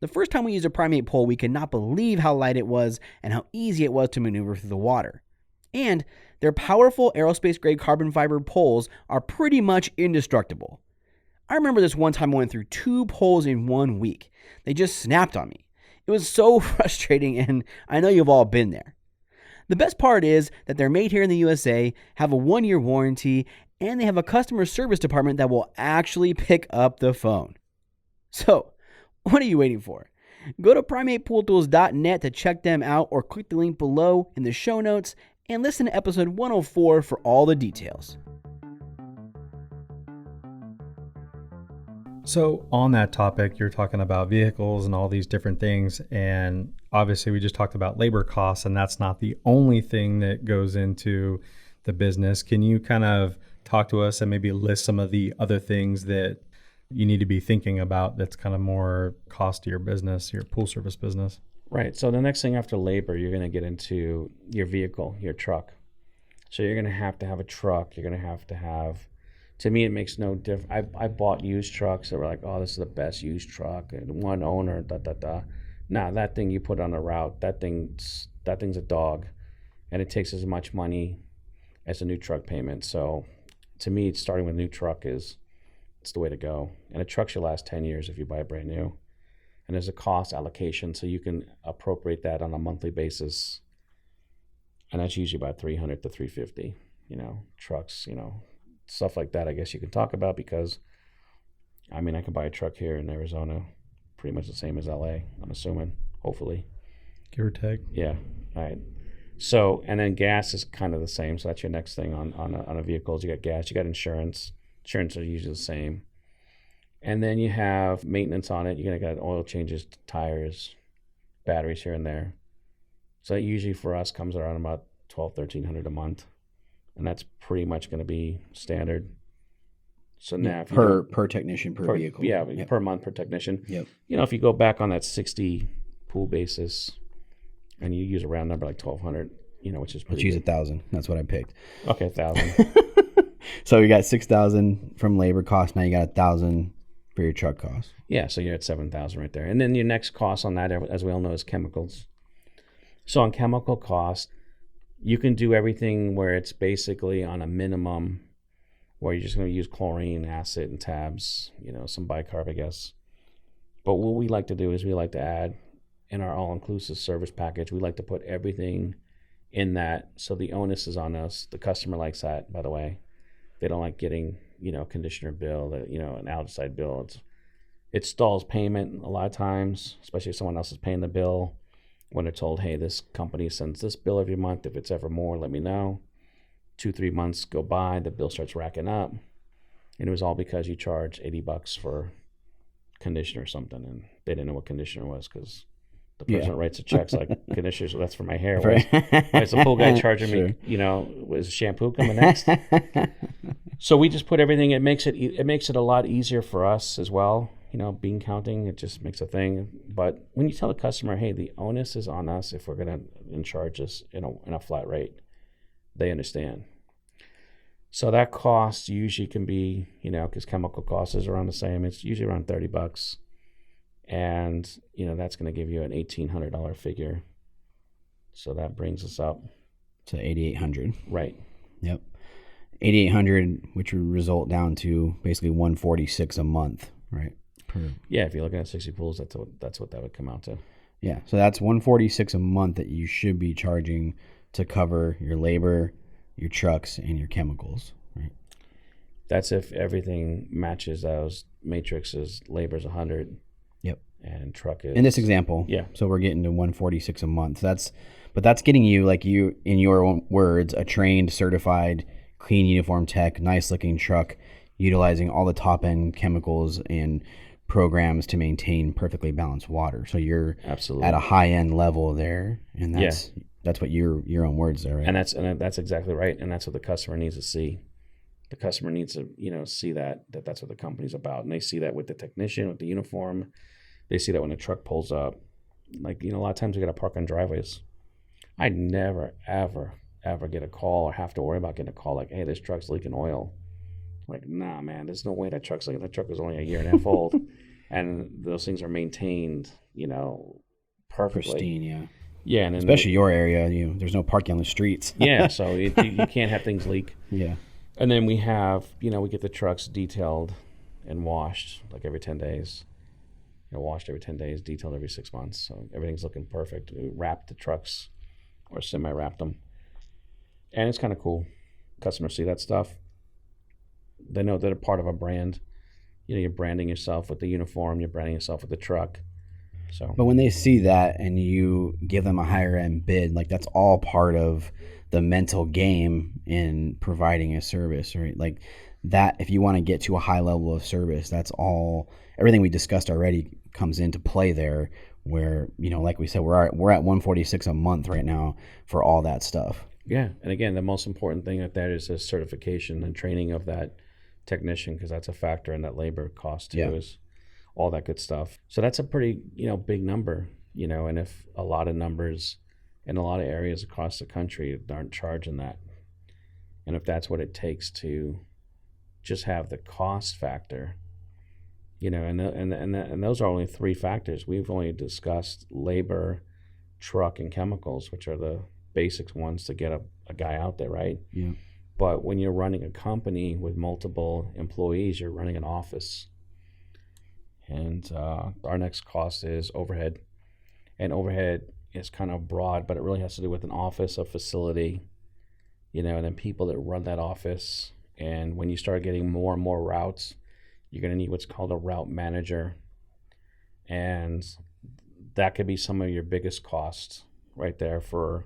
The first time we used a Primate pole, we could not believe how light it was and how easy it was to maneuver through the water. And their powerful aerospace-grade carbon fiber poles are pretty much indestructible. I remember this one time I went through 2 poles in 1 week. They just snapped on me. It was so frustrating, and I know you've all been there. The best part is that they're made here in the USA, have a 1-year warranty, and they have a customer service department that will actually pick up the phone. So, what are you waiting for? Go to primatepooltools.net to check them out, or click the link below in the show notes and listen to episode 104 for all the details. So on that topic, you're talking about vehicles and all these different things. And obviously we just talked about labor costs, and that's not the only thing that goes into the business. Can you kind of talk to us and maybe list some of the other things that you need to be thinking about that's kind of more cost to your business, your pool service business? Right. So the next thing after labor, you're going to get into your vehicle, your truck. So you're going to have a truck. You're going to have, to me, it makes no difference. I bought used trucks that were like, oh, this is the best used truck, and one owner, Nah, that thing you put on a route, that thing's a dog, and it takes as much money as a new truck payment. So to me, starting with a new truck it's the way to go. And a truck should last 10 years if you buy it brand new. And there's a cost allocation, so you can appropriate that on a monthly basis. And that's usually about $300 to $350, you know, trucks, you know, stuff like that, I guess you can talk about, because I mean, I can buy a truck here in Arizona, pretty much the same as LA, I'm assuming, hopefully. Give or take. Yeah, all right. So, and then gas is kind of the same. So that's your next thing on a vehicle. You got gas, you got insurance. Insurance are usually the same. And then you have maintenance on it. You're going to got oil changes, tires, batteries here and there. So that usually for us comes around about $1,200-1,300 a month. And that's pretty much going to be standard. So now if per technician per vehicle. Yeah, per month per technician. Yep. You know, if you go back on that 60 pool basis and you use a round number like 1,200, you know, which is pretty Let's use 1,000. That's what I picked. Okay, 1,000. So you got 6,000 from labor cost. Now you got 1,000 for your truck cost. Yeah, so you're at 7,000 right there. And then your next cost on that, as we all know, is chemicals. So on chemical cost, you can do everything where it's basically on a minimum, where you're just going to use chlorine, acid, and tabs, you know, some bicarb, I guess. But what we like to do is we like to add in our all-inclusive service package, we like to put everything in that, so the onus is on us. The customer likes that, by the way. They don't like getting, you know, a conditioner bill, you know, an outside bill. It stalls payment a lot of times, especially if someone else is paying the bill. When they're told, hey, this company sends this bill every month. If it's ever more, let me know. 2-3 months go by, the bill starts racking up. And it was all because you charged $80 for conditioner or something. And they didn't know what conditioner was because the person that writes the checks like, conditioners, well, that's for my hair. Right. Why is the pool guy charging me, you know, was shampoo coming next? So we just put everything, it makes it a lot easier for us as well. You know, bean counting, it just makes a thing. But when you tell the customer, hey, the onus is on us if we're going to charge this in a flat rate, they understand. So that cost usually can be, you know, because chemical cost is around the same. It's usually around $30. And, you know, that's going to give you an $1,800 figure. So that brings us up to $8,800. Right. Yep. $8,800, which would result down to basically $146 a month, right? Yeah, if you're looking at 60 pools, that's what that would come out to. Yeah, so that's $146 a month that you should be charging to cover your labor, your trucks, and your chemicals, right? That's if everything matches those matrices. Labor's 100. Yep. And truck is, in this example, yeah. So we're getting to $146 a month. But that's getting you, like you, in your own words, a trained, certified, clean uniform tech, nice looking truck, utilizing all the top end chemicals and programs to maintain perfectly balanced water. So you're absolutely at a high end level there, and that's what your own words there, right? And that's exactly right. And that's what the customer needs to see. The customer needs to, you know, see that's what the company's about, and they see that with the technician, with the uniform. They see that when the truck pulls up. Like, you know, a lot of times we got to park on driveways. I never ever get a call or have to worry about getting a call like, hey, this truck's leaking oil. Like, nah, man, there's no way that truck's leaking. That truck is only a year and a half old, and those things are maintained, you know, perfectly. Pristine, yeah. Yeah, and especially your area, there's no parking on the streets. Yeah, so you can't have things leak. Yeah. And then we have, you know, we get the trucks detailed and washed like every 10 days. You know, washed every 10 days, detailed every 6 months. So everything's looking perfect. We wrap the trucks or semi-wrap them. And it's kind of cool. Customers see that stuff. They know they're part of a brand. You know, you're branding yourself with the uniform. You're branding yourself with the truck. So, but when they see that and you give them a higher end bid, like that's all part of the mental game in providing a service, right? Like that, if you want to get to a high level of service, that's all, everything we discussed already comes into play there, where, you know, like we said, we're at $146 a month right now for all that stuff. Yeah. And again, the most important thing at that is the certification and training of that technician, because that's a factor in that labor cost too, is all that good stuff. So that's a pretty, you know, big number, you know, and if a lot of numbers in a lot of areas across the country aren't charging that, and if that's what it takes to just have the cost factor, you know, and those are only three factors. We've only discussed labor, truck, and chemicals, which are the basic ones to get a guy out there, right? Yeah. But when you're running a company with multiple employees, you're running an office. And our next cost is overhead. And overhead is kind of broad, but it really has to do with an office, a facility, you know, and then people that run that office. And when you start getting more and more routes, You're going to need what's called a route manager. And that could be some of your biggest costs right there for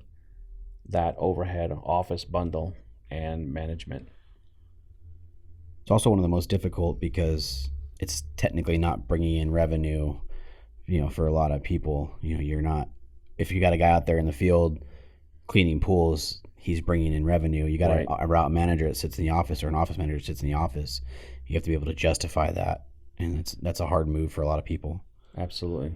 that overhead office bundle and management. It's also one of the most difficult because it's technically not bringing in revenue, for a lot of people. You're not, if you got a guy out there in the field cleaning pools, he's bringing in revenue. You got a route manager that sits in the office, or an office manager that sits in the office. You have to be able to justify that. And that's a hard move for a lot of people. Absolutely.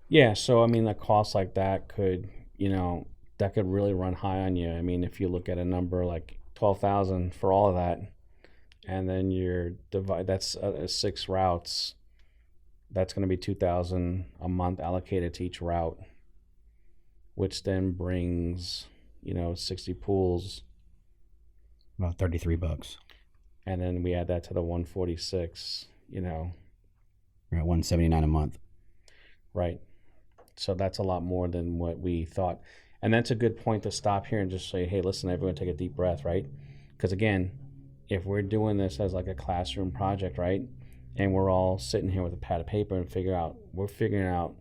Yeah. So, I mean, a cost like that could, that could really run high on you. I mean, if you look at a number like 12,000 for all of that, and then that's 6 routes, that's going to be 2,000 a month allocated to each route, which then brings, 60 pools. About $33. And then we add that to the 146, We're at $179 a month. Right. So that's a lot more than what we thought. And that's a good point to stop here and just say, hey, listen, everyone take a deep breath, right? Because again, if we're doing this as like a classroom project, right, and we're all sitting here with a pad of paper and we're figuring out,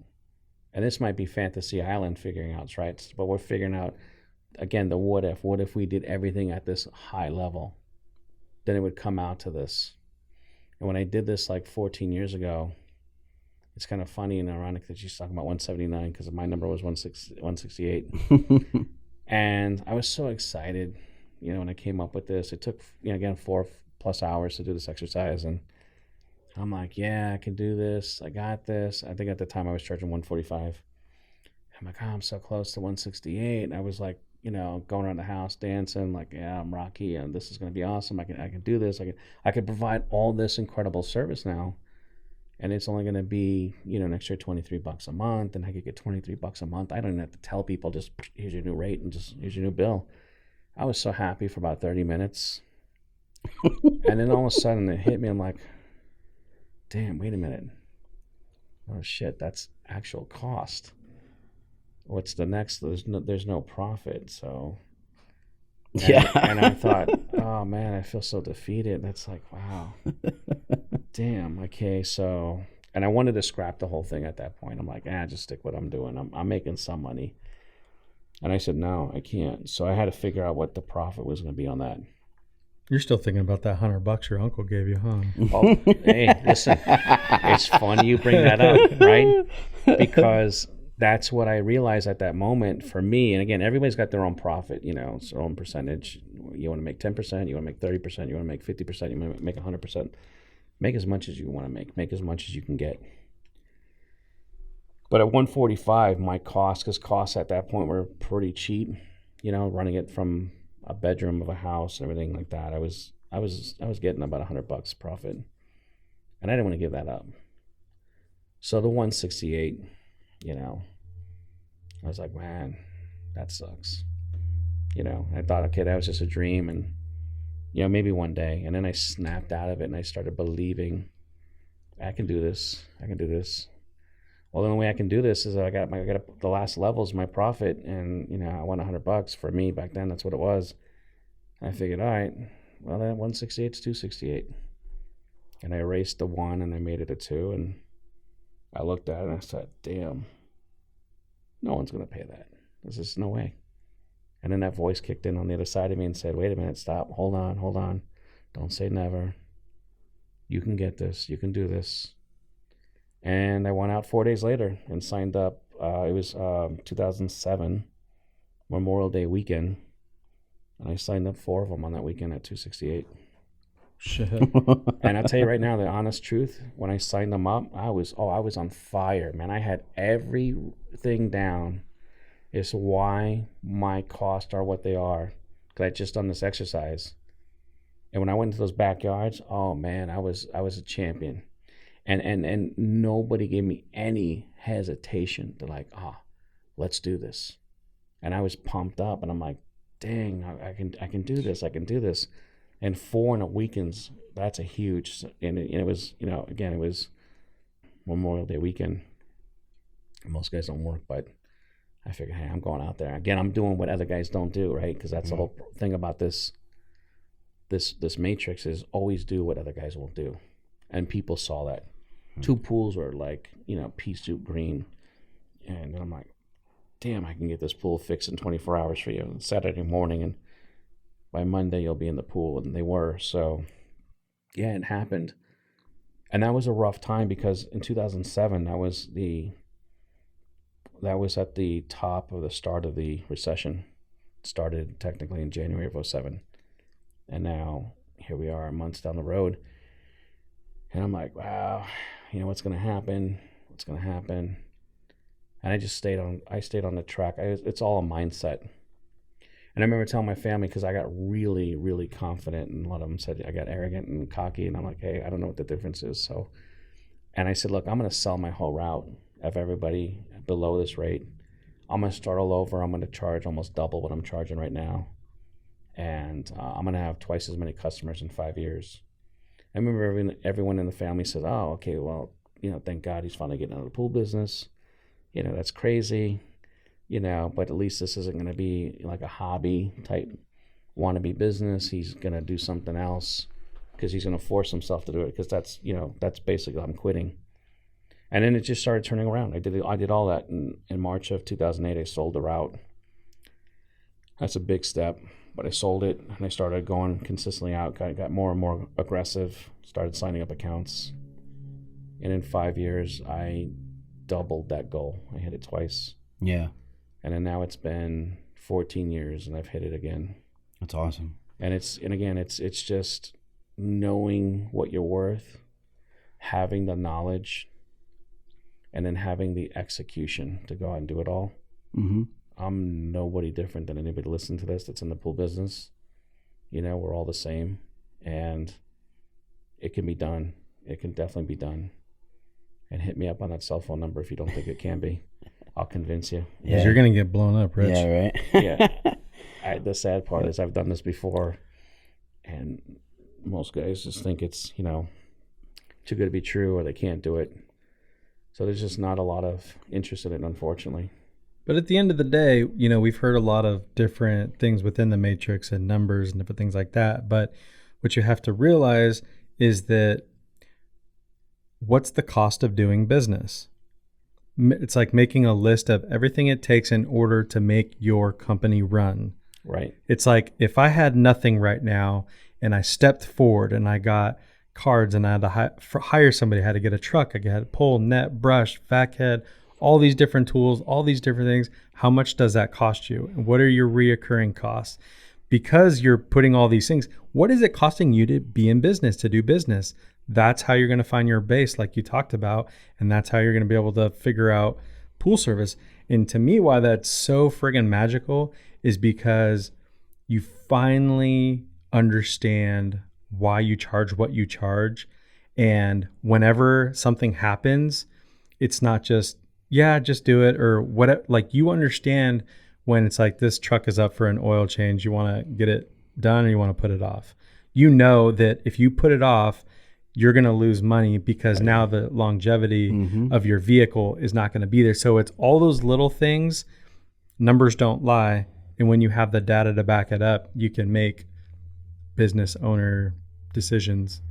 and this might be Fantasy Island figuring out, right? But we're figuring out, again, the what if we did everything at this high level, then it would come out to this. And when I did this like 14 years ago, it's kind of funny and ironic that she's talking about 179 because my number was 168. And I was so excited, when I came up with this. It took, again, 4+ hours to do this exercise. And I'm like, yeah, I can do this. I got this. I think at the time I was charging 145. I'm like, I'm so close to 168. And I was like, going around the house dancing, like, yeah, I'm Rocky, and this is going to be awesome. I can do this. I can provide all this incredible service now. And it's only going to be, an extra $23 a month, and I could get $23 a month. I don't even have to tell people, just here's your new rate and just here's your new bill. I was so happy for about 30 minutes. And then all of a sudden it hit me. I'm like, damn, wait a minute. Oh shit, that's actual cost. What's the next? There's no profit. So and I thought, oh man, I feel so defeated. That's like, wow. Damn. Okay. So, and I wanted to scrap the whole thing at that point. I'm like, just stick what I'm doing. I'm making some money. And I said, no, I can't. So I had to figure out what the profit was going to be on that. You're still thinking about that $100 your uncle gave you, huh? Oh, hey, listen, it's funny you bring that up, right? Because that's what I realized at that moment for me. And again, everybody's got their own profit, it's their own percentage. You want to make 10%, you want to make 30%, you want to make 50%, you want to make 100%. Make as much as you want to make as much as you can get. But at 145, my because costs at that point were pretty cheap, running it from a bedroom of a house and everything like that. I was getting about $100 profit, and I didn't want to give that up. So the 168, I was like, man, that sucks. I thought, okay, that was just a dream, and maybe one day. And then I snapped out of it and I started believing I can do this. Well, the only way I can do this is I got the last levels, my profit, and I want $100 for me back then. That's what it was. And I figured, all right, well, then 168 is 268, and I erased the 1 and I made it a 2, and I looked at it and I said, damn, no one's gonna pay that. There's just no way. And then that voice kicked in on the other side of me and said, wait a minute, stop, hold on, don't say never. You can get this, you can do this. And I went out 4 days later and signed up. It was 2007, Memorial Day weekend. And I signed up 4 of them on that weekend at 268. Shit. And I'll tell you right now, the honest truth, when I signed them up, I was on fire, man. I had everything down. It's why my costs are what they are. Because I just done this exercise. And when I went to those backyards, oh man, I was a champion. And nobody gave me any hesitation to like, let's do this. And I was pumped up, and I'm like, dang, I can do this. And 4 in a weekends, that's a huge. And it was, again, it was Memorial Day weekend. Most guys don't work, but I figured, hey, I'm going out there again. I'm doing what other guys don't do, right? Because that's the whole thing about this matrix is always do what other guys won't do. And people saw that. 2 pools were like, pea soup green. And I'm like, damn, I can get this pool fixed in 24 hours for you on Saturday morning. And by Monday, you'll be in the pool. And they were. So, yeah, it happened. And that was a rough time because in 2007, that was at the top of the start of the recession. It started technically in January of 2007. And now here we are months down the road. And I'm like, wow, what's going to happen? What's going to happen? And I stayed on the track. It's all a mindset. And I remember telling my family, because I got really, really confident, and a lot of them said I got arrogant and cocky, and I'm like, hey, I don't know what the difference is. So, and I said, look, I'm going to sell my whole route of everybody below this rate. I'm going to start all over. I'm going to charge almost double what I'm charging right now. And I'm going to have twice as many customers in 5 years. I remember everyone in the family said, oh, okay, well, thank God he's finally getting out of the pool business. That's crazy, but at least this isn't going to be like a hobby type wannabe business. He's going to do something else because he's going to force himself to do it because that's basically I'm quitting. And then it just started turning around. I did all that in March of 2008. I sold the route. That's a big step, but I sold it and I started going consistently out. Got more and more aggressive. Started signing up accounts, and in 5 years, I doubled that goal. I hit it twice. Yeah. And then now it's been 14 years, and I've hit it again. That's awesome. And it's just knowing what you're worth, having the knowledge, and then having the execution to go out and do it all. Mm-hmm. I'm nobody different than anybody listening to this that's in the pool business. We're all the same, and it can be done. It can definitely be done. And hit me up on that cell phone number if you don't think it can be. I'll convince you. Yeah, you're gonna get blown up, Rich. Yeah, right. Yeah. The sad part is I've done this before, and most guys just think it's too good to be true, or they can't do it. So there's just not a lot of interest in it, unfortunately. But at the end of the day, we've heard a lot of different things within the matrix and numbers and different things like that. But what you have to realize is that what's the cost of doing business? It's like making a list of everything it takes in order to make your company run. Right. It's like if I had nothing right now and I stepped forward and I got cards and I had to hire somebody, I had to get a truck, I had to pull, net, brush, vac head, all these different tools, all these different things. How much does that cost you? And what are your reoccurring costs? Because you're putting all these things, what is it costing you to be in business, to do business? That's how you're going to find your base, like you talked about. And that's how you're going to be able to figure out pool service. And to me, why that's so friggin' magical is because you finally understand why you charge what you charge. And whenever something happens, it's not just, yeah, just do it or whatever. Like you understand when it's like this truck is up for an oil change, you want to get it done or you want to put it off. You know that if you put it off, you're going to lose money because now the longevity of your vehicle is not going to be there. So it's all those little things. Numbers don't lie. And when you have the data to back it up, you can make business owner decisions.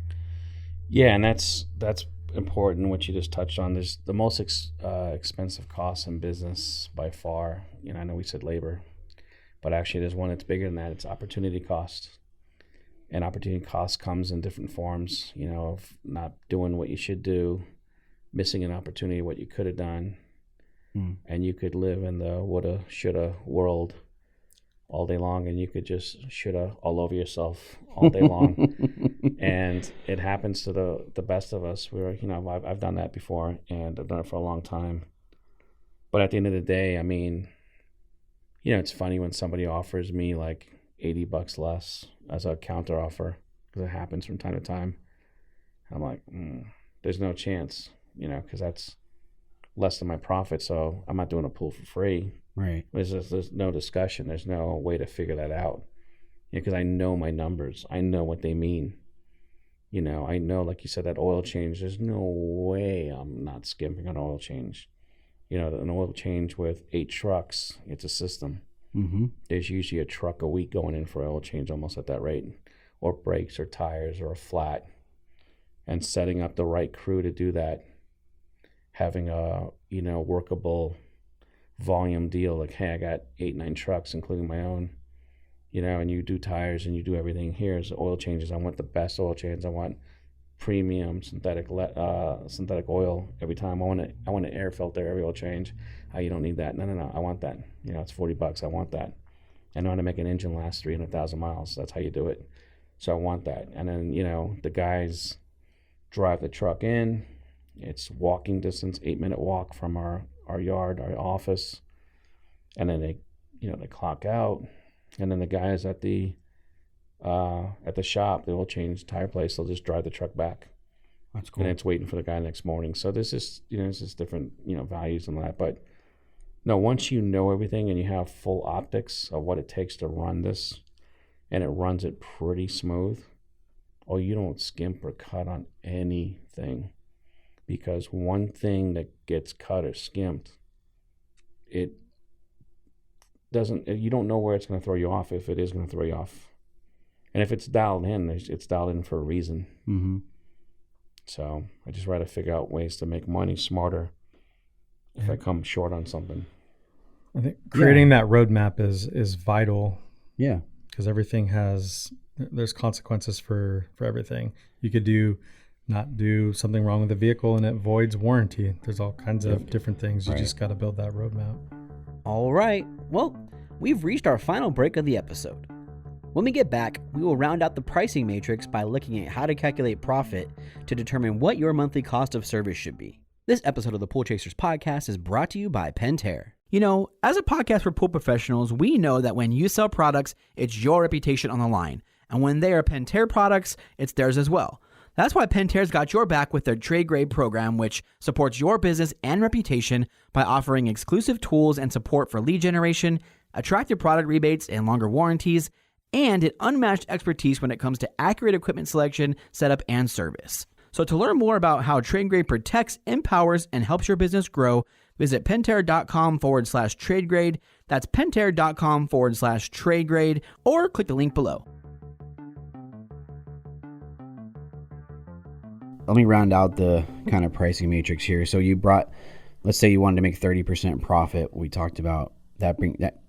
Yeah, and that's important what you just touched on. There's the most expensive cost in business by far. I know we said labor, but actually there's one that's bigger than that. It's opportunity cost. And opportunity cost comes in different forms, of not doing what you should do, missing an opportunity, what you could have done. And you could live in the woulda, shoulda world all day long, and you could just shoulda all over yourself all day long. And it happens to the best of us. I've done that before, and I've done it for a long time. But at the end of the day, it's funny when somebody offers me like $80 less as a counter offer, because it happens from time to time. I'm like, there's no chance, because that's less than my profit. So I'm not doing a pool for free. Right. There's no discussion. There's no way to figure that out. Because I know my numbers. I know what they mean. I know, like you said, that oil change, there's no way I'm not skimping an oil change. An oil change with 8 trucks, it's a system. There's usually a truck a week going in for oil change almost at that rate, or brakes or tires or a flat. and setting up the right crew to do that, having a, workable volume deal, like, hey, I got 8-9 trucks, including my own, and you do tires and you do everything. Here's oil changes. I want the best oil change. I want premium synthetic oil every time. I want an air filter every oil change. You don't need that. No. I want that. It's $40. I want that. I know how to make an engine last 300,000 miles. That's how you do it. So I want that. And then, the guys drive the truck in. It's walking distance, 8-minute walk from our yard, our office. And then they clock out. And then the guys at the shop, they will change tire place. They'll just drive the truck back. That's cool. And it's waiting for the guy next morning. So this is, this is different, values and that. But no, once you know everything and you have full optics of what it takes to run this, and it runs it pretty smooth, you don't skimp or cut on anything. Because one thing that gets cut or skimped, you don't know where it's going to throw you off, if it is going to throw you off. And if it's dialed in, it's dialed in for a reason. Mm-hmm. So I just try to figure out ways to make money smarter if I come short on something. I think creating that roadmap is vital. Yeah. Because there's consequences for everything. You could not do something wrong with the vehicle and it voids warranty. There's all kinds of different things. You just got to build that roadmap. All right. Well, we've reached our final break of the episode. When we get back, we will round out the pricing matrix by looking at how to calculate profit to determine what your monthly cost of service should be. This episode of the Pool Chasers podcast is brought to you by Pentair. As a podcast for pool professionals, we know that when you sell products, it's your reputation on the line. And when they are Pentair products, it's theirs as well. That's why Pentair's got your back with their trade grade program, which supports your business and reputation by offering exclusive tools and support for lead generation, attractive product rebates and longer warranties, and an unmatched expertise when it comes to accurate equipment selection, setup, and service. So to learn more about how trade grade protects, empowers, and helps your business grow, visit pentair.com/trade grade. That's pentair.com/trade grade, or click the link below. Let me round out the kind of pricing matrix here. So let's say you wanted to make 30% profit. We talked about that.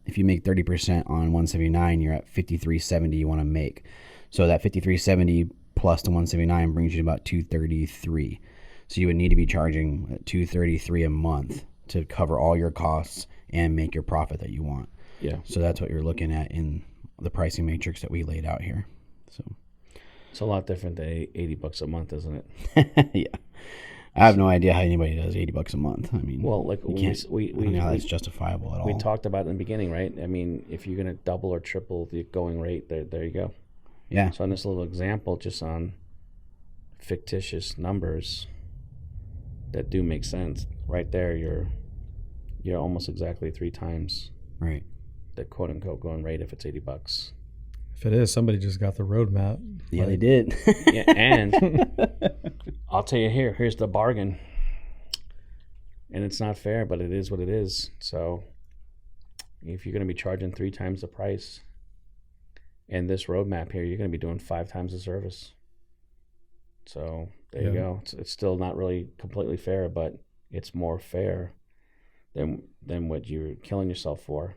If you make 30% on 179, you're at 5370 you want to make. So that 5370 plus the 179 brings you to about 233. So you would need to be charging $233 a month to cover all your costs and make your profit that you want. Yeah. So that's what you're looking at in the pricing matrix that we laid out here. So it's a lot different than $80 a month, isn't it? Yeah. I have no idea how anybody does $80 a month. I mean, well, like I don't know how that's justifiable at all. We talked about it in the beginning, right? I mean, if you're going to double or triple the going rate, there you go. Yeah. So in this little example, just on fictitious numbers that do make sense, right there, you're almost exactly 3 times right the quote unquote going rate if it's $80. If it is, somebody just got the roadmap. Yeah, they did. Yeah, and I'll tell you here's the bargain. And it's not fair, but it is what it is. So if you're going to be charging 3 times the price, and this roadmap here, you're going to be doing 5 times the service. So there you go. It's still not really completely fair, but it's more fair than what you're killing yourself for.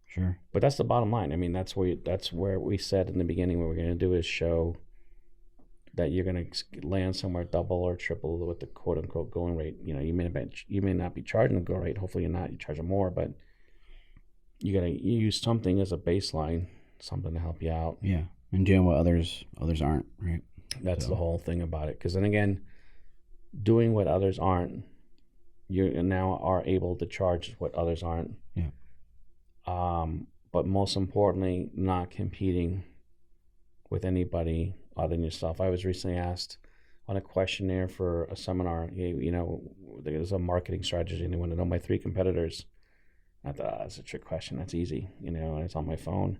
Sure. But that's the bottom line. I mean, that's where we said in the beginning what we're going to do is show that you're going to land somewhere double or triple with the quote unquote going rate. You may not be charging the go rate. Hopefully you're not. You charge more, but you got to use something as a baseline, something to help you out. Yeah, and doing what others aren't, right? That's the whole thing about it. Because then again, doing what others aren't, you now are able to charge what others aren't. Yeah. But most importantly, not competing with anybody other than yourself. I was recently asked on a questionnaire for a seminar, there's a marketing strategy and they want to know my 3 competitors. I thought, that's a trick question. That's easy, and it's on my phone.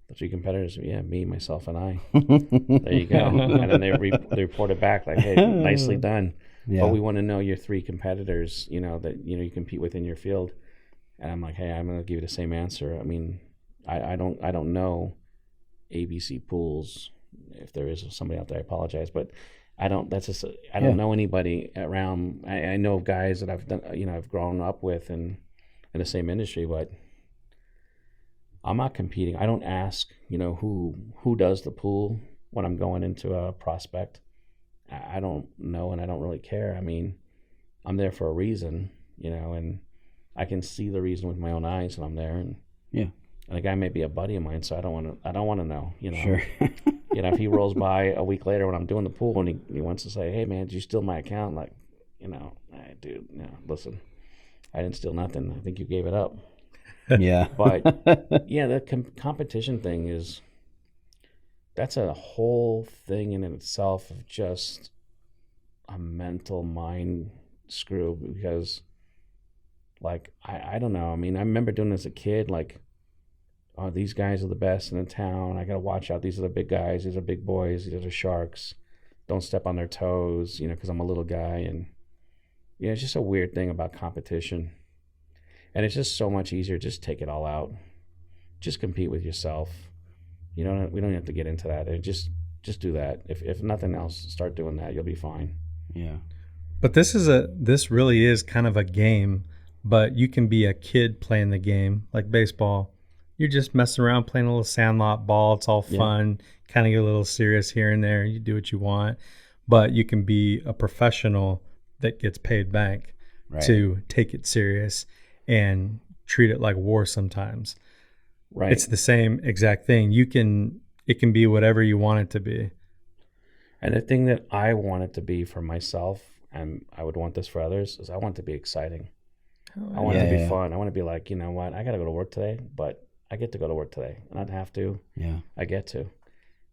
The 3 competitors, me, myself, and I. There you go. And then they reported back like, hey, nicely done. Yeah. But we want to know your 3 competitors, that, you compete with in your field. And I'm like, hey, I'm going to give you the same answer. I mean, I don't know ABC Pools. If there is somebody out there, I apologize. But I don't know anybody around. I know of guys that I've grown up with in the same industry, but I'm not competing. I don't ask, who does the pool when I'm going into a prospect. I don't know, and I don't really care. I mean, I'm there for a reason, and I can see the reason with my own eyes, and I'm there. And and the guy may be a buddy of mine, so I don't want to know, Sure. If he rolls by a week later when I'm doing the pool and he wants to say, "Hey man, did you steal my account?" Like, dude, listen, I didn't steal nothing. I think you gave it up. Yeah. But the competition thing that's a whole thing in itself of just a mental mind screw, because like, I don't know. I mean, I remember doing this as a kid, like, oh, these guys are the best in the town. I got to watch out. These are the big guys. These are big boys. These are sharks. Don't step on their toes, because I'm a little guy. And, it's just a weird thing about competition. And it's just so much easier. Just take it all out. Just compete with yourself. We don't have to get into that. And just do that. If nothing else, start doing that. You'll be fine. Yeah. But this really is kind of a game, but you can be a kid playing the game, like baseball. You're just messing around, playing a little sandlot ball. It's all fun, kind of get a little serious here and there. You do what you want. But you can be a professional that gets paid bank to take it serious and treat it like war sometimes. Right. It's the same exact thing. It can be whatever you want it to be. And the thing that I want it to be for myself, and I would want this for others, is I want it to be exciting. I want it to be fun. I want to be like, you know what, I got to go to work today, but I get to go to work today. I don't have to. Yeah. I get to.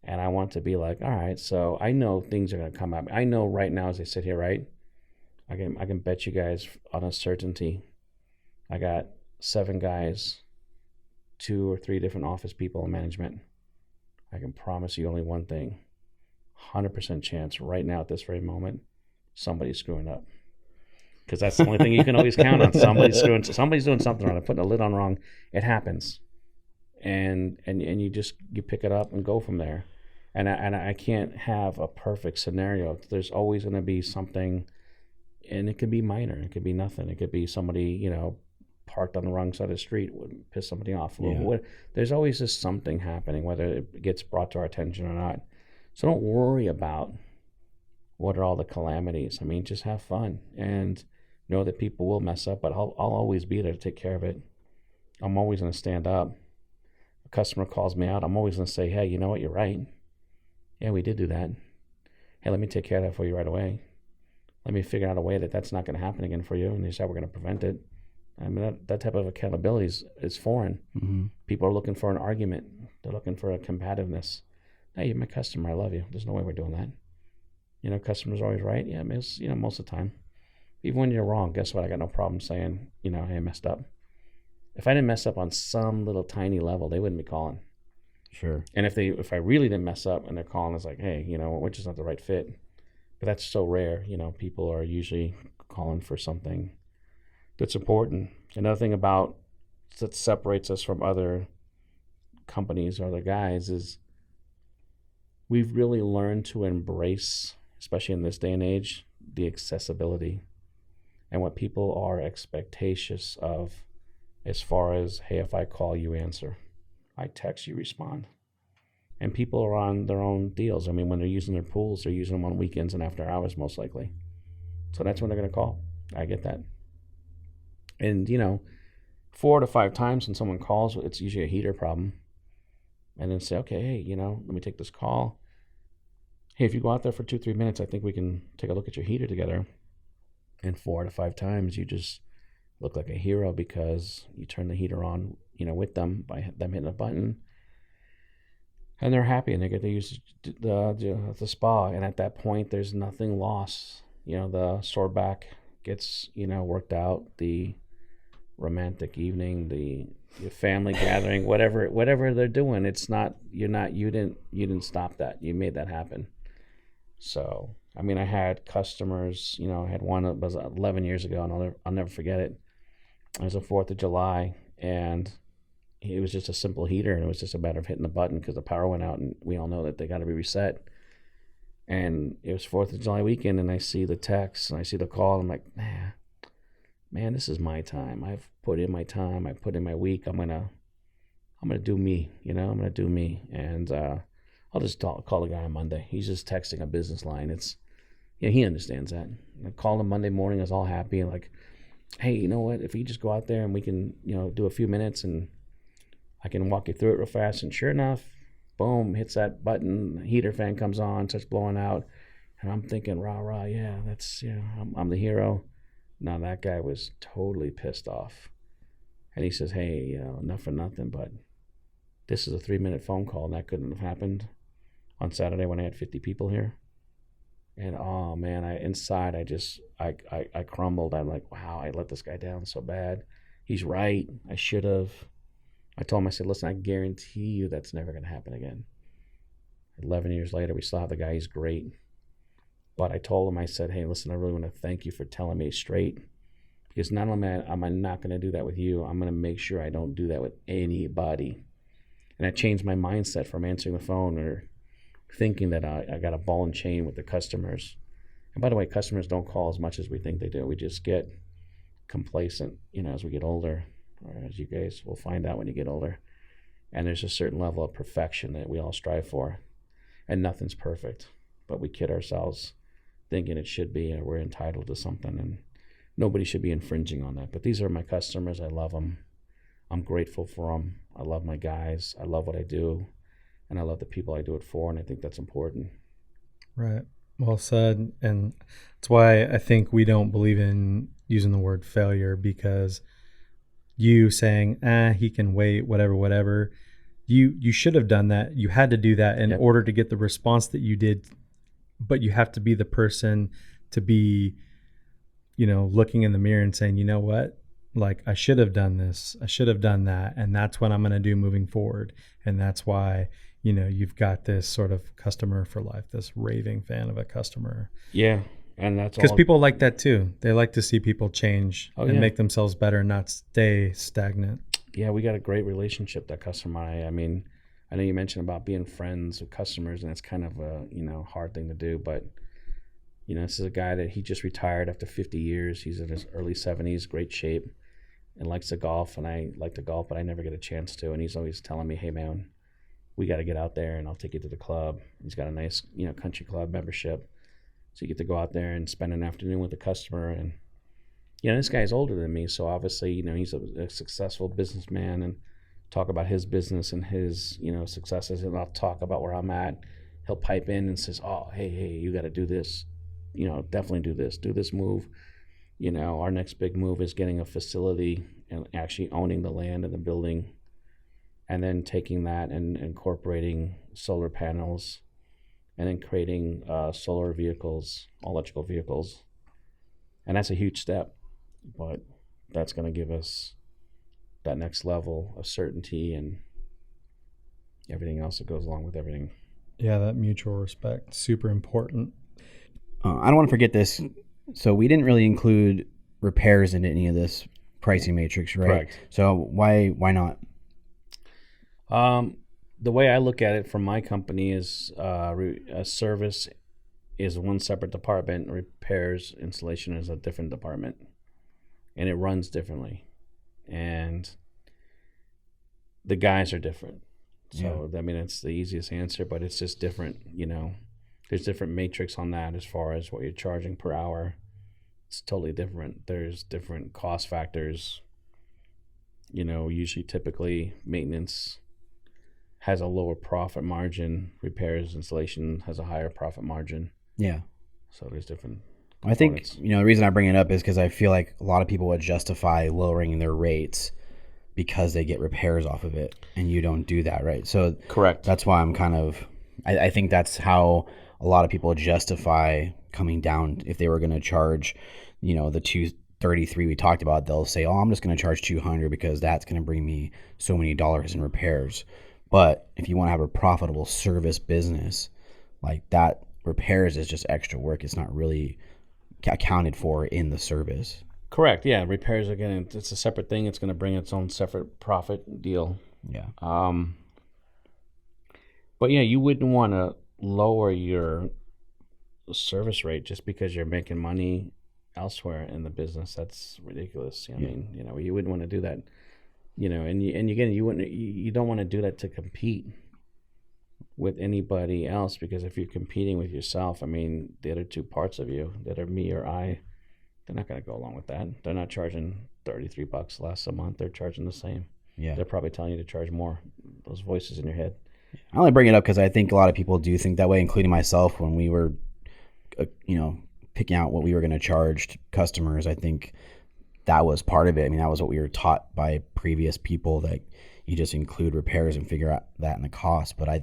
And I want to be like, all right, so I know things are going to come up. I know right now as I sit here, right, I can bet you guys on a certainty. I got 7 guys, 2 or 3 different office people in management. I can promise you only one thing. 100% chance right now at this very moment, somebody's screwing up. Because that's the only thing you can always count on. Somebody's doing something wrong. They're putting a lid on wrong. It happens. And you pick it up and go from there. And I can't have a perfect scenario. There's always going to be something, and it could be minor. It could be nothing. It could be somebody, parked on the wrong side of the street would piss somebody off. Yeah. There's always just something happening, whether it gets brought to our attention or not. So don't worry about what are all the calamities. I mean, just have fun and know that people will mess up, but I'll always be there to take care of it. I'm always going to stand up. A customer calls me out, I'm always going to say, hey, you know what, you're right. Yeah, we did do that. Hey, let me take care of that for you right away. Let me figure out a way that that's not going to happen again for you, and here's how we're going to prevent it. I mean, that type of accountability is foreign. Mm-hmm. People are looking for an argument. They're looking for a combativeness. Hey, you're my customer. I love you. There's no way we're doing that. Customers are always right. Yeah, most of the time. Even when you're wrong, guess what? I got no problem saying, hey, I messed up. If I didn't mess up on some little tiny level, they wouldn't be calling. Sure. And if I really didn't mess up and they're calling, it's like, hey, we're just not the right fit. But that's so rare. People are usually calling for something that's important. Another thing that separates us from other companies or other guys is we've really learned to embrace, especially in this day and age, the accessibility and what people are expectatious of as far as, hey, if I call, you answer. I text, you respond. And people are on their own deals. I mean, when they're using their pools, they're using them on weekends and after hours, most likely. So that's when they're going to call. I get that. And, 4 to 5 times when someone calls, it's usually a heater problem. And then say, okay, hey, let me take this call. Hey, if you go out there for 2-3 minutes, I think we can take a look at your heater together. And 4 to 5 times, you just look like a hero because you turn the heater on, with them by them hitting a button. And they're happy and they get to use the spa. And at that point, there's nothing lost. The sore back gets, worked out. The romantic evening, the family gathering, whatever they're doing, it's not, you didn't stop that. You made that happen. So, I mean, I had customers, I had one that was 11 years ago, and I'll never forget it. It was the 4th of July, and it was just a simple heater, and it was just a matter of hitting the button because the power went out, and we all know that they got to be reset. And it was 4th of July weekend, and I see the text and I see the call. I'm like, man, this is my time. I've put in my time. I put in my week. I'm gonna do me. I'm gonna do me. And I'll just call the guy on Monday. He's just texting a business line. He understands that. I called him Monday morning. I was all happy and like, hey, you know what? If you just go out there and we can, do a few minutes and I can walk you through it real fast. And sure enough, boom, hits that button. The heater fan comes on, starts blowing out. And I'm thinking, rah, yeah, I'm the hero. No, that guy was totally pissed off. And he says, hey, enough for nothing, but this is a 3-minute phone call, and that couldn't have happened on Saturday when I had 50 people here. And oh man, I crumbled. I'm like, wow, I let this guy down so bad. He's right. I should have. I told him, I said, listen, I guarantee you that's never going to happen again. 11 years later, we still have the guy. He's great. But I told him, I said, hey, listen, I really want to thank you for telling me straight. Because not only am I not going to do that with you, I'm going to make sure I don't do that with anybody. And I changed my mindset from answering the phone or thinking that I got a ball and chain with the customers. And by the way, customers don't call as much as we think they do. We just get complacent, as we get older, or as you guys will find out when you get older. And there's a certain level of perfection that we all strive for. And nothing's perfect, but we kid ourselves thinking it should be, or we're entitled to something, and nobody should be infringing on that. But these are my customers. I love them. I'm grateful for them. I love my guys. I love what I do. And I love the people I do it for, and I think that's important. Right. Well said. And that's why I think we don't believe in using the word failure, because you saying, he can wait, whatever, you should have done that. You had to do that in order to get the response that you did. But you have to be the person to be, looking in the mirror and saying, you know what? Like, I should have done this. I should have done that. And that's what I'm going to do moving forward. And that's why, you've got this sort of customer for life, this raving fan of a customer. Yeah. And that's because people like that too. They like to see people change and make themselves better, not stay stagnant. Yeah. We got a great relationship, that customer. I mean, I know you mentioned about being friends with customers, and it's kind of a, hard thing to do, but this is a guy that he just retired after 50 years. He's in his early 70s, great shape, and likes to golf. And I like to golf, but I never get a chance to. And he's always telling me, hey man, we got to get out there and I'll take you to the club. He's got a nice, country club membership. So you get to go out there and spend an afternoon with the customer. And, this guy's older than me. So obviously, he's a successful businessman, and talk about his business and his, successes. And I'll talk about where I'm at. He'll pipe in and says, oh, hey, you got to do this. Definitely do this move. Our next big move is getting a facility and actually owning the land and the building, and then taking that and incorporating solar panels, and then creating solar vehicles, electrical vehicles. And that's a huge step, but that's going to give us that next level of certainty and everything else that goes along with everything. Yeah, that mutual respect, super important. I don't want to forget this. So we didn't really include repairs in any of this pricing matrix, right? Correct. So why not? The way I look at it from my company is a service is one separate department, repairs, installation is a different department, and it runs differently, and the guys are different. So I mean, it's the easiest answer, but it's just different. There's different matrix on that as far as what you're charging per hour. It's totally different. There's different cost factors. Usually, typically, maintenance has a lower profit margin. Repairs, installation has a higher profit margin. Yeah. So there's different components. I think, the reason I bring it up is because I feel like a lot of people would justify lowering their rates because they get repairs off of it, and you don't do that, right? So correct. That's why I'm I think that's how a lot of people justify coming down. If they were going to charge, the $233 we talked about, they'll say, oh, I'm just going to charge $200 because that's going to bring me so many dollars in repairs. But if you want to have a profitable service business, like that, repairs is just extra work. It's not really accounted for in the service. Correct. Yeah. Repairs, again, it's a separate thing. It's going to bring its own separate profit deal. Yeah. But yeah, you wouldn't want to lower your service rate just because you're making money elsewhere in the business. That's ridiculous. I mean, you wouldn't want to do that. You don't want to do that to compete with anybody else, because if you're competing with yourself, I mean, the other two parts of you that are me or I, they're not going to go along with that. They're not charging $33 less a month. They're charging the same. Yeah. They're probably telling you to charge more. Those voices in your head. I only bring it up because I think a lot of people do think that way, including myself. When we were, picking out what we were going to charge customers, I think that was part of it. I mean, that was what we were taught by previous people, that you just include repairs and figure out that in the cost. But I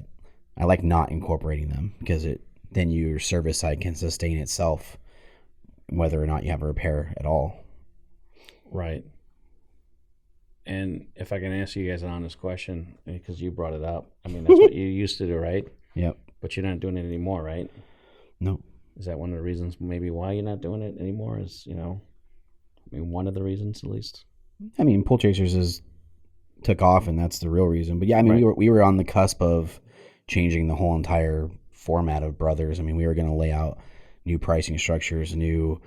like not incorporating them, because then your service side can sustain itself whether or not you have a repair at all. Right. And if I can ask you guys an honest question, because you brought it up, I mean, that's what you used to do, right? Yep. But you're not doing it anymore, right? No. Is that one of the reasons maybe why you're not doing it anymore? Is, one of the reasons at least? I mean, Pool Chasers took off, and that's the real reason. But yeah, I mean, right. we were on the cusp of changing the whole entire format of Brothers. I mean, we were going to lay out new pricing structures, new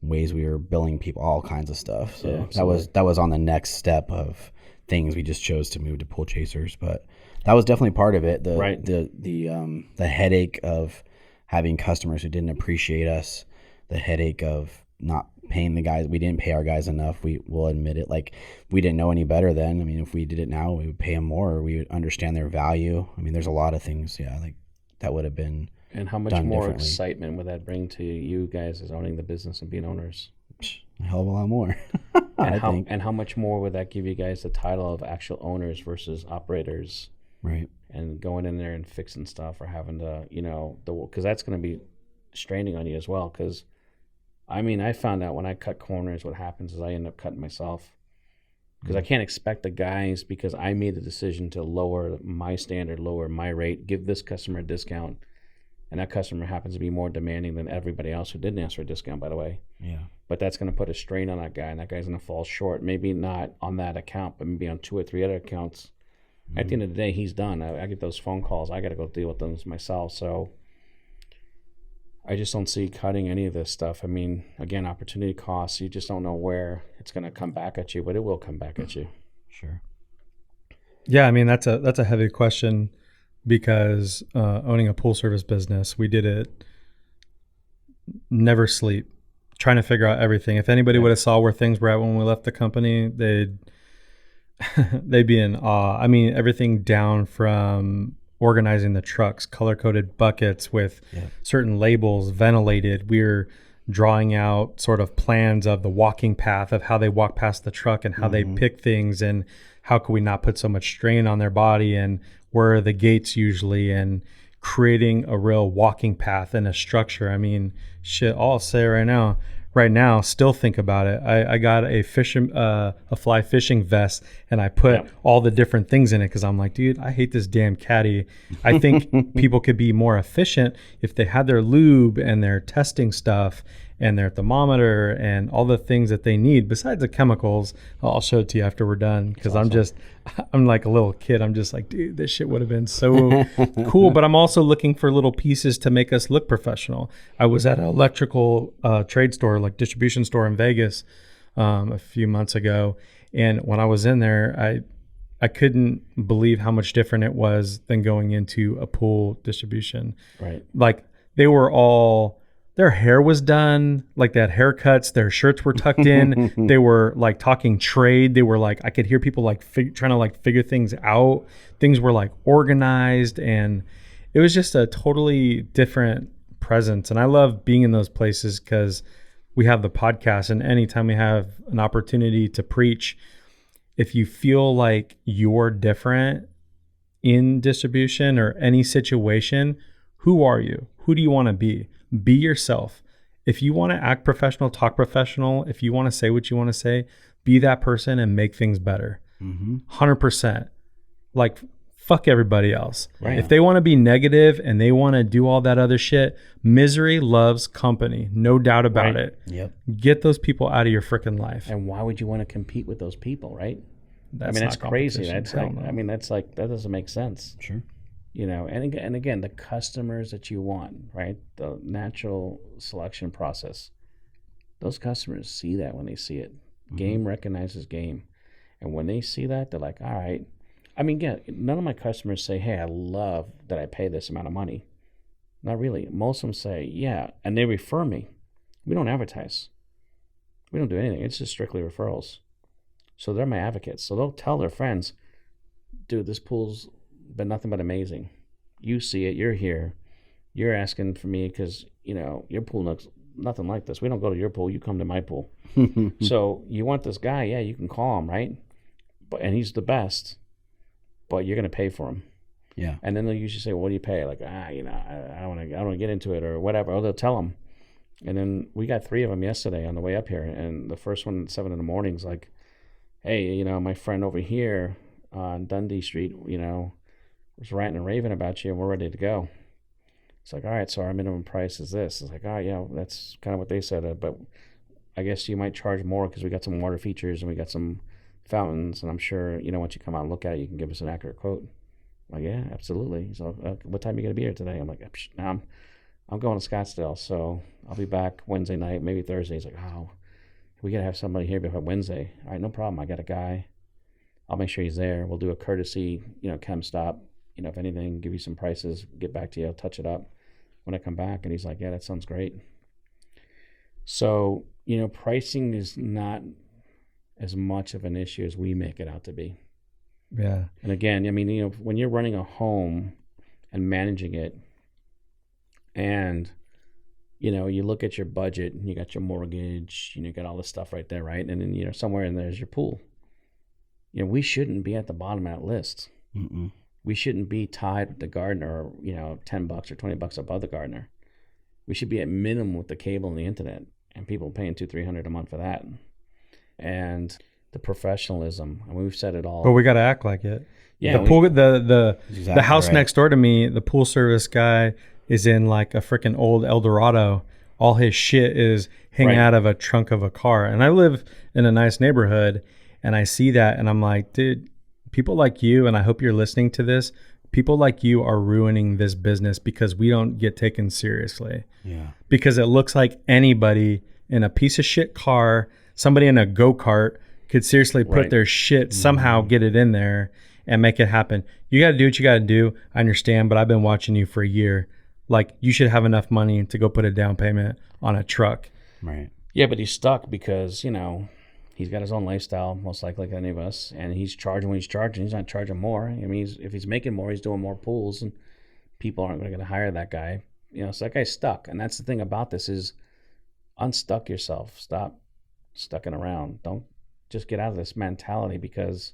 ways we were billing people, all kinds of stuff. So that was on the next step of things. We just chose to move to Pool Chasers, but that was definitely part of it. The headache of having customers who didn't appreciate us, the headache of not paying the guys. We didn't pay our guys enough. We will admit it. Like, we didn't know any better then. I mean, if we did it now, we would pay them more, or we would understand their value. I mean, there's a lot of things, like that would have been. And how much more excitement would that bring to you guys as owning the business and being owners? A hell of a lot more. And how much more would that give you guys the title of actual owners versus operators? Right. And going in there and fixing stuff, or having to, because that's going to be straining on you as well. Because, I mean, I found out when I cut corners, what happens is I end up cutting myself. Because I can't expect the guys, because I made the decision to lower my standard, lower my rate, give this customer a discount. And that customer happens to be more demanding than everybody else who didn't ask for a discount, by the way. Yeah. But that's going to put a strain on that guy, and that guy's going to fall short. Maybe not on that account, but maybe on 2 or 3 other accounts. Mm-hmm. At the end of the day, he's done. I get those phone calls. I got to go deal with them myself. So I just don't see cutting any of this stuff. I mean, again, opportunity costs. You just don't know where it's going to come back at you, but it will come back at you. Sure. Yeah, I mean, that's a heavy question. Because owning a pool service business, we did it, never sleep, trying to figure out everything. If anybody would have saw where things were at when we left the company, they'd be in awe. I mean, everything down from organizing the trucks, color-coded buckets with certain labels, ventilated. We're drawing out sort of plans of the walking path of how they walk past the truck and how they pick things, and how could we not put so much strain on their body, and where are the gates usually, and creating a real walking path and a structure. I mean, shit, I'll say right now, still think about it. I got a fly fishing vest, and I put all the different things in it, because I'm like, dude, I hate this damn caddy. I think people could be more efficient if they had their lube and their testing stuff and their thermometer and all the things that they need besides the chemicals. I'll show it to you after we're done, because I'm like a little kid. I'm just like, dude, this shit would have been so cool. But I'm also looking for little pieces to make us look professional. I was at an electrical trade store, like distribution store in Vegas a few months ago. And when I was in there, I couldn't believe how much different it was than going into a pool distribution. Right. Like, they were all... Their hair was done, like they had haircuts. Their shirts were tucked in. They were like talking trade. They were like, I could hear people like trying to like figure things out. Things were like organized, and it was just a totally different presence. And I love being in those places because we have the podcast, and anytime we have an opportunity to preach, if you feel like you're different in distribution or any situation, who are you? Who do you want to be? Be yourself. If you want to act professional, talk professional, if you want to say what you want to say, be that person and make things better. 100%. Like, fuck everybody else. Right. If they want to be negative and they want to do all that other shit, misery loves company. No doubt about it. Yep. Get those people out of your freaking life. And why would you want to compete with those people, right? That's crazy. That's like, that doesn't make sense. Sure. and again, the customers that you want, right? The natural selection process. Those customers see that when they see it. Game recognizes game. And when they see that, they're like, all right. I mean, again, none of my customers say, hey, I love that I pay this amount of money. Not really. Most of them say, yeah, and they refer me. We don't advertise. We don't do anything. It's just strictly referrals. So they're my advocates. So they'll tell their friends, dude, this pool's been nothing but amazing. You see it. You're here. You're asking for me because, your pool looks nothing like this. We don't go to your pool. You come to my pool. So you want this guy, yeah, you can call him, right? And he's the best, but you're going to pay for him. Yeah. And then they'll usually say, well, what do you pay? Like, I don't want to get into it or whatever. Or they'll tell them. And then we got 3 of them yesterday on the way up here. And the first one at 7 in the morning is like, hey, my friend over here on Dundee Street, was ranting and raving about you and we're ready to go. It's like, all right, so our minimum price is this. It's like, oh, yeah, that's kind of what they said. But I guess you might charge more because we got some water features and we got some fountains. And I'm sure, once you come out and look at it, you can give us an accurate quote. I'm like, yeah, absolutely. So what time are you going to be here today? I'm like, I'm going to Scottsdale, so I'll be back Wednesday night, maybe Thursday. He's like, oh, we got to have somebody here before Wednesday. All right, no problem. I got a guy. I'll make sure he's there. We'll do a courtesy, chem stop. If anything, give you some prices, get back to you, I'll touch it up when I come back. And he's like, yeah, that sounds great. So, pricing is not as much of an issue as we make it out to be. Yeah. And again, I mean, when you're running a home and managing it and, you look at your budget and you got your mortgage, you got all this stuff right there, right? And then, somewhere in there's your pool. We shouldn't be at the bottom of that list. Mm-mm. We shouldn't be tied with the gardener, $10 or $20 above the gardener. We should be at minimum with the cable and the internet, and people paying $200-300 a month for that. And the professionalism. I mean, we've said it all. But we got to act like it. Yeah, the house next door to me, the pool service guy is in like a freaking old Eldorado. All his shit is hanging out of a trunk of a car. And I live in a nice neighborhood, and I see that, and I'm like, dude, people like you, and I hope you're listening to this, people like you are ruining this business because we don't get taken seriously. Yeah. Because it looks like anybody in a piece of shit car, somebody in a go-kart could seriously put their shit, somehow get it in there and make it happen. You got to do what you got to do. I understand, but I've been watching you for a year. Like, you should have enough money to go put a down payment on a truck. Right. Yeah, but he's stuck because, he's got his own lifestyle, most likely like any of us, and he's charging when he's charging. He's not charging more. I mean, if he's making more, he's doing more pools, and people aren't going to hire that guy. So that guy's stuck. And that's the thing about this is unstuck yourself. Stop stucking around. Don't just get out of this mentality because,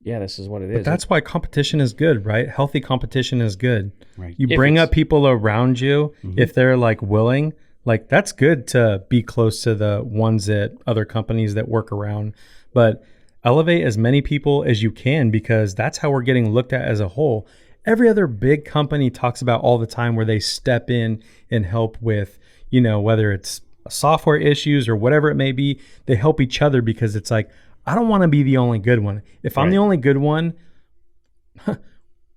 yeah, this is what it is. But that's why competition is good, right? Healthy competition is good. Right. You bring up people around you if they're like willing. Like, that's good to be close to the ones at other companies that work around, but elevate as many people as you can because that's how we're getting looked at as a whole. Every other big company talks about all the time where they step in and help with, whether it's software issues or whatever it may be, they help each other because it's like, I don't want to be the only good one. If I'm the only good one,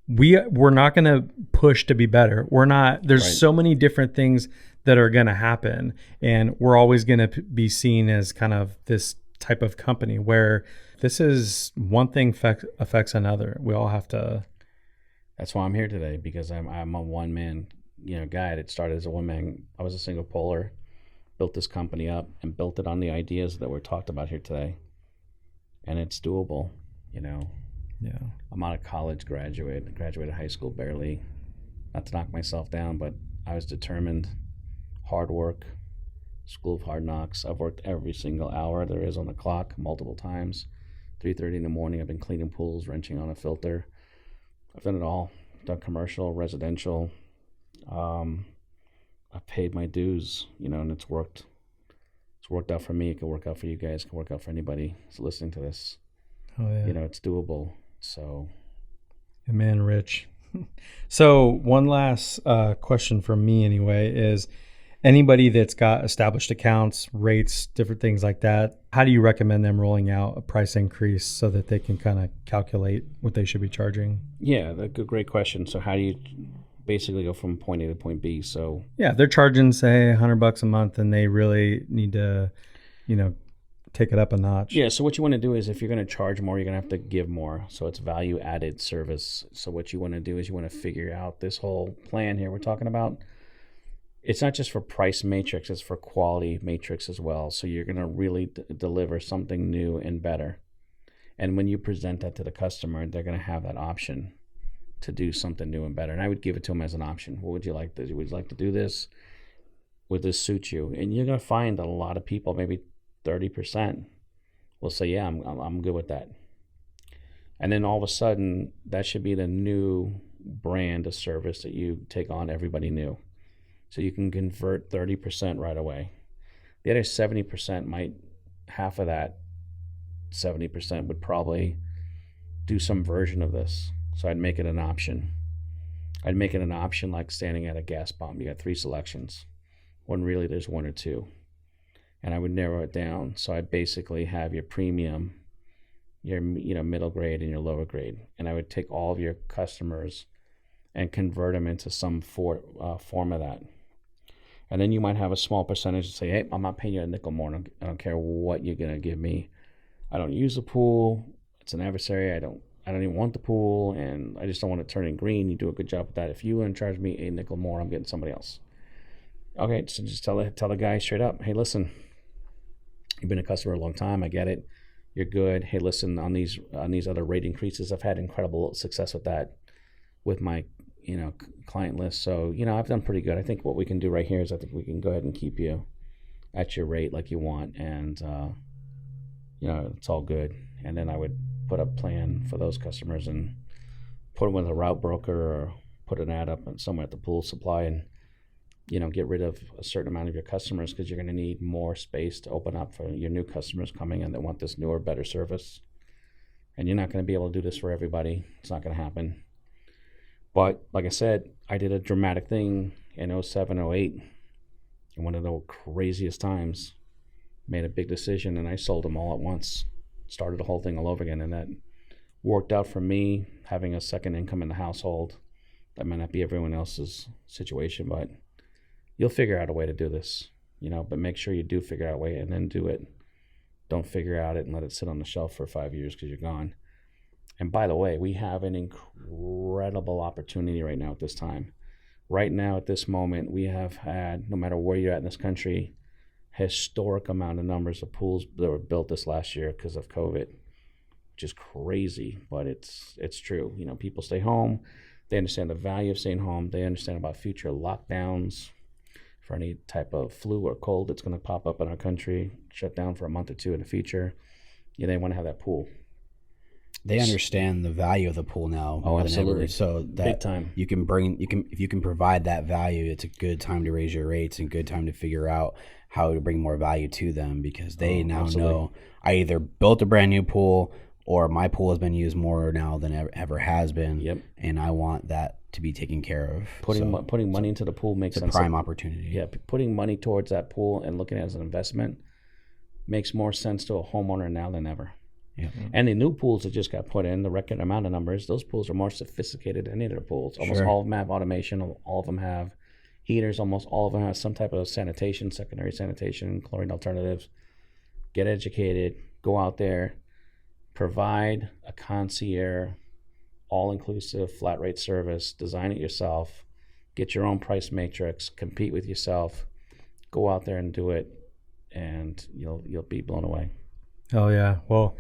we're not going to push to be better. We're not, there's so many different things that are going to happen. And we're always going to be seen as kind of this type of company where this is one thing affects another. We all have to. That's why I'm here today, because I'm a one-man, guy that started as a one-man. I was a single poler, built this company up and built it on the ideas that were talked about here today. And it's doable, Yeah. I'm not a college graduate. I graduated high school barely. Not to knock myself down, but I was determined. Hard work, school of hard knocks. I've worked every single hour there is on the clock multiple times. 3:30 in the morning, I've been cleaning pools, wrenching on a filter. I've done it all. I've done commercial, residential. I've paid my dues, and it's worked. It's worked out for me. It could work out for you guys. It could work out for anybody who's listening to this. Oh, yeah. It's doable. So. Man, Rich. So one last question from me anyway is, anybody that's got established accounts, rates, different things like that, how do you recommend them rolling out a price increase so that they can kind of calculate what they should be charging? Yeah, that's a great question. So how do you basically go from point A to point B? So yeah, they're charging, say, $100 a month, and they really need to, take it up a notch. Yeah, so what you want to do is if you're going to charge more, you're going to have to give more. So it's value added service. So what you want to do is you want to figure out this whole plan here we're talking about. It's not just for price matrix, it's for quality matrix as well. So you're going to really deliver something new and better. And when you present that to the customer, they're going to have that option to do something new and better. And I would give it to them as an option. What would you like to do? Would you like to do this? Would this suit you? And you're going to find that a lot of people, maybe 30%, will say, yeah, I'm good with that. And then all of a sudden, that should be the new brand of service that you take on everybody new. So you can convert 30% right away. The other 70% half of that 70% would probably do some version of this. So I'd make it an option. I'd make it an option like standing at a gas pump. You got 3 selections, when really there's 1 or 2. And I would narrow it down. So I basically have your premium, your middle grade, and your lower grade. And I would take all of your customers and convert them into some form of that. And then you might have a small percentage to say, hey, I'm not paying you a nickel more. I don't care what you're going to give me. I don't use the pool. It's an adversary. I don't even want the pool, and I just don't want to turn it green. You do a good job with that. If you want to charge me a nickel more, I'm getting somebody else. Okay, so just tell the guy straight up, hey, listen, you've been a customer a long time. I get it. You're good. Hey, listen, on these other rate increases, I've had incredible success with that, with my client list. So I've done pretty good. I think what we can do right here is I think we can go ahead and keep you at your rate like you want, and it's all good. And then I would put a plan for those customers and put them with a route broker or put an ad up somewhere at the pool supply, and get rid of a certain amount of your customers, because you're going to need more space to open up for your new customers coming in that want this newer, better service. And you're not going to be able to do this for everybody. It's not going to happen. But like I said, I did a dramatic thing in 07, 08, in one of the craziest times. Made a big decision, and I sold them all at once. Started the whole thing all over again, and that worked out for me, having a second income in the household. That might not be everyone else's situation, but you'll figure out a way to do this, but make sure you do figure out a way and then do it. Don't figure out it and let it sit on the shelf for 5 years because you're gone. And by the way, we have an incredible opportunity right now at this time. Right now at this moment, we have had, no matter where you're at in this country, historic amount of numbers of pools that were built this last year because of COVID, which is crazy, but it's true. People stay home. They understand the value of staying home. They understand about future lockdowns for any type of flu or cold that's going to pop up in our country, shut down for a month or 2 in the future. They want to have that pool. They understand the value of the pool now. Oh, absolutely. So that big time. If you can provide that value, it's a good time to raise your rates and good time to figure out how to bring more value to them, because they now know I either built a brand new pool or my pool has been used more now than ever has been. Yep. And I want that to be taken care of. Putting money into the pool makes sense. It's a prime opportunity. Yeah, putting money towards that pool and looking at it as an investment makes more sense to a homeowner now than ever. Yeah. And the new pools that just got put in, the record amount of numbers, those pools are more sophisticated than any of the pools. Almost all of them have automation. All of them have heaters. Almost all of them have some type of sanitation, secondary sanitation, chlorine alternatives. Get educated. Go out there. Provide a concierge, all-inclusive, flat-rate service. Design it yourself. Get your own price matrix. Compete with yourself. Go out there and do it, and you'll be blown away. Oh, yeah. Well,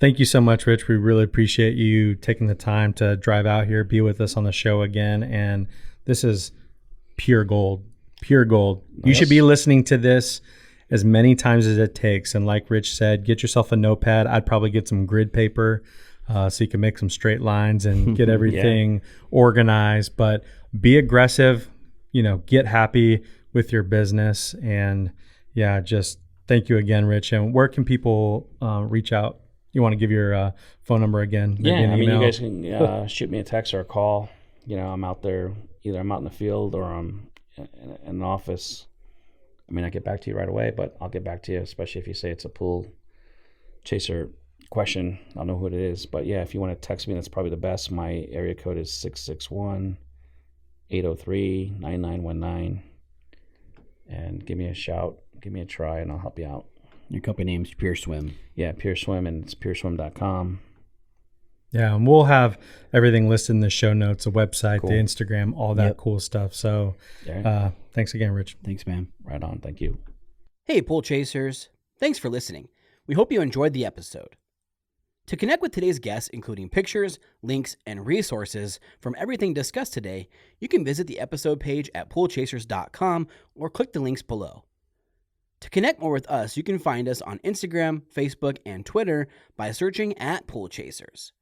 thank you so much, Rich. We really appreciate you taking the time to drive out here, be with us on the show again. And this is pure gold, pure gold. You should be listening to this as many times as it takes. And like Rich said, get yourself a notepad. I'd probably get some grid paper so you can make some straight lines and get everything organized. But be aggressive, get happy with your business. And just thank you again, Rich. And where can people reach out? You want to give your phone number again? Maybe an email? You guys can shoot me a text or a call. I'm out there. Either I'm out in the field or I'm in an office. I mean, I get back to you right away, but I'll get back to you, especially if you say it's a pool chaser question. I'll know who it is. But yeah, if you want to text me, that's probably the best. My area code is 661-803-9919. And give me a shout, give me a try, and I'll help you out. Your company name's Pure Swim. Yeah, Pure Swim, and it's pureswim.com. Yeah, and we'll have everything listed in the show notes, the website, Cool. the Instagram, all that cool stuff. So thanks again, Rich. Thanks, man. Right on. Thank you. Hey, Pool Chasers. Thanks for listening. We hope you enjoyed the episode. To connect with today's guests, including pictures, links, and resources from everything discussed today, you can visit the episode page at poolchasers.com or click the links below. To connect more with us, you can find us on Instagram, Facebook, and Twitter by searching at Pool Chasers.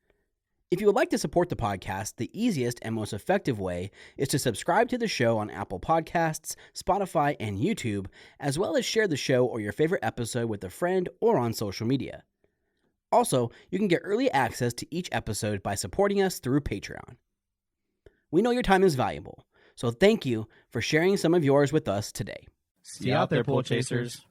If you would like to support the podcast, the easiest and most effective way is to subscribe to the show on Apple Podcasts, Spotify, and YouTube, as well as share the show or your favorite episode with a friend or on social media. Also, you can get early access to each episode by supporting us through Patreon. We know your time is valuable, so thank you for sharing some of yours with us today. See you out there, Pool Chasers.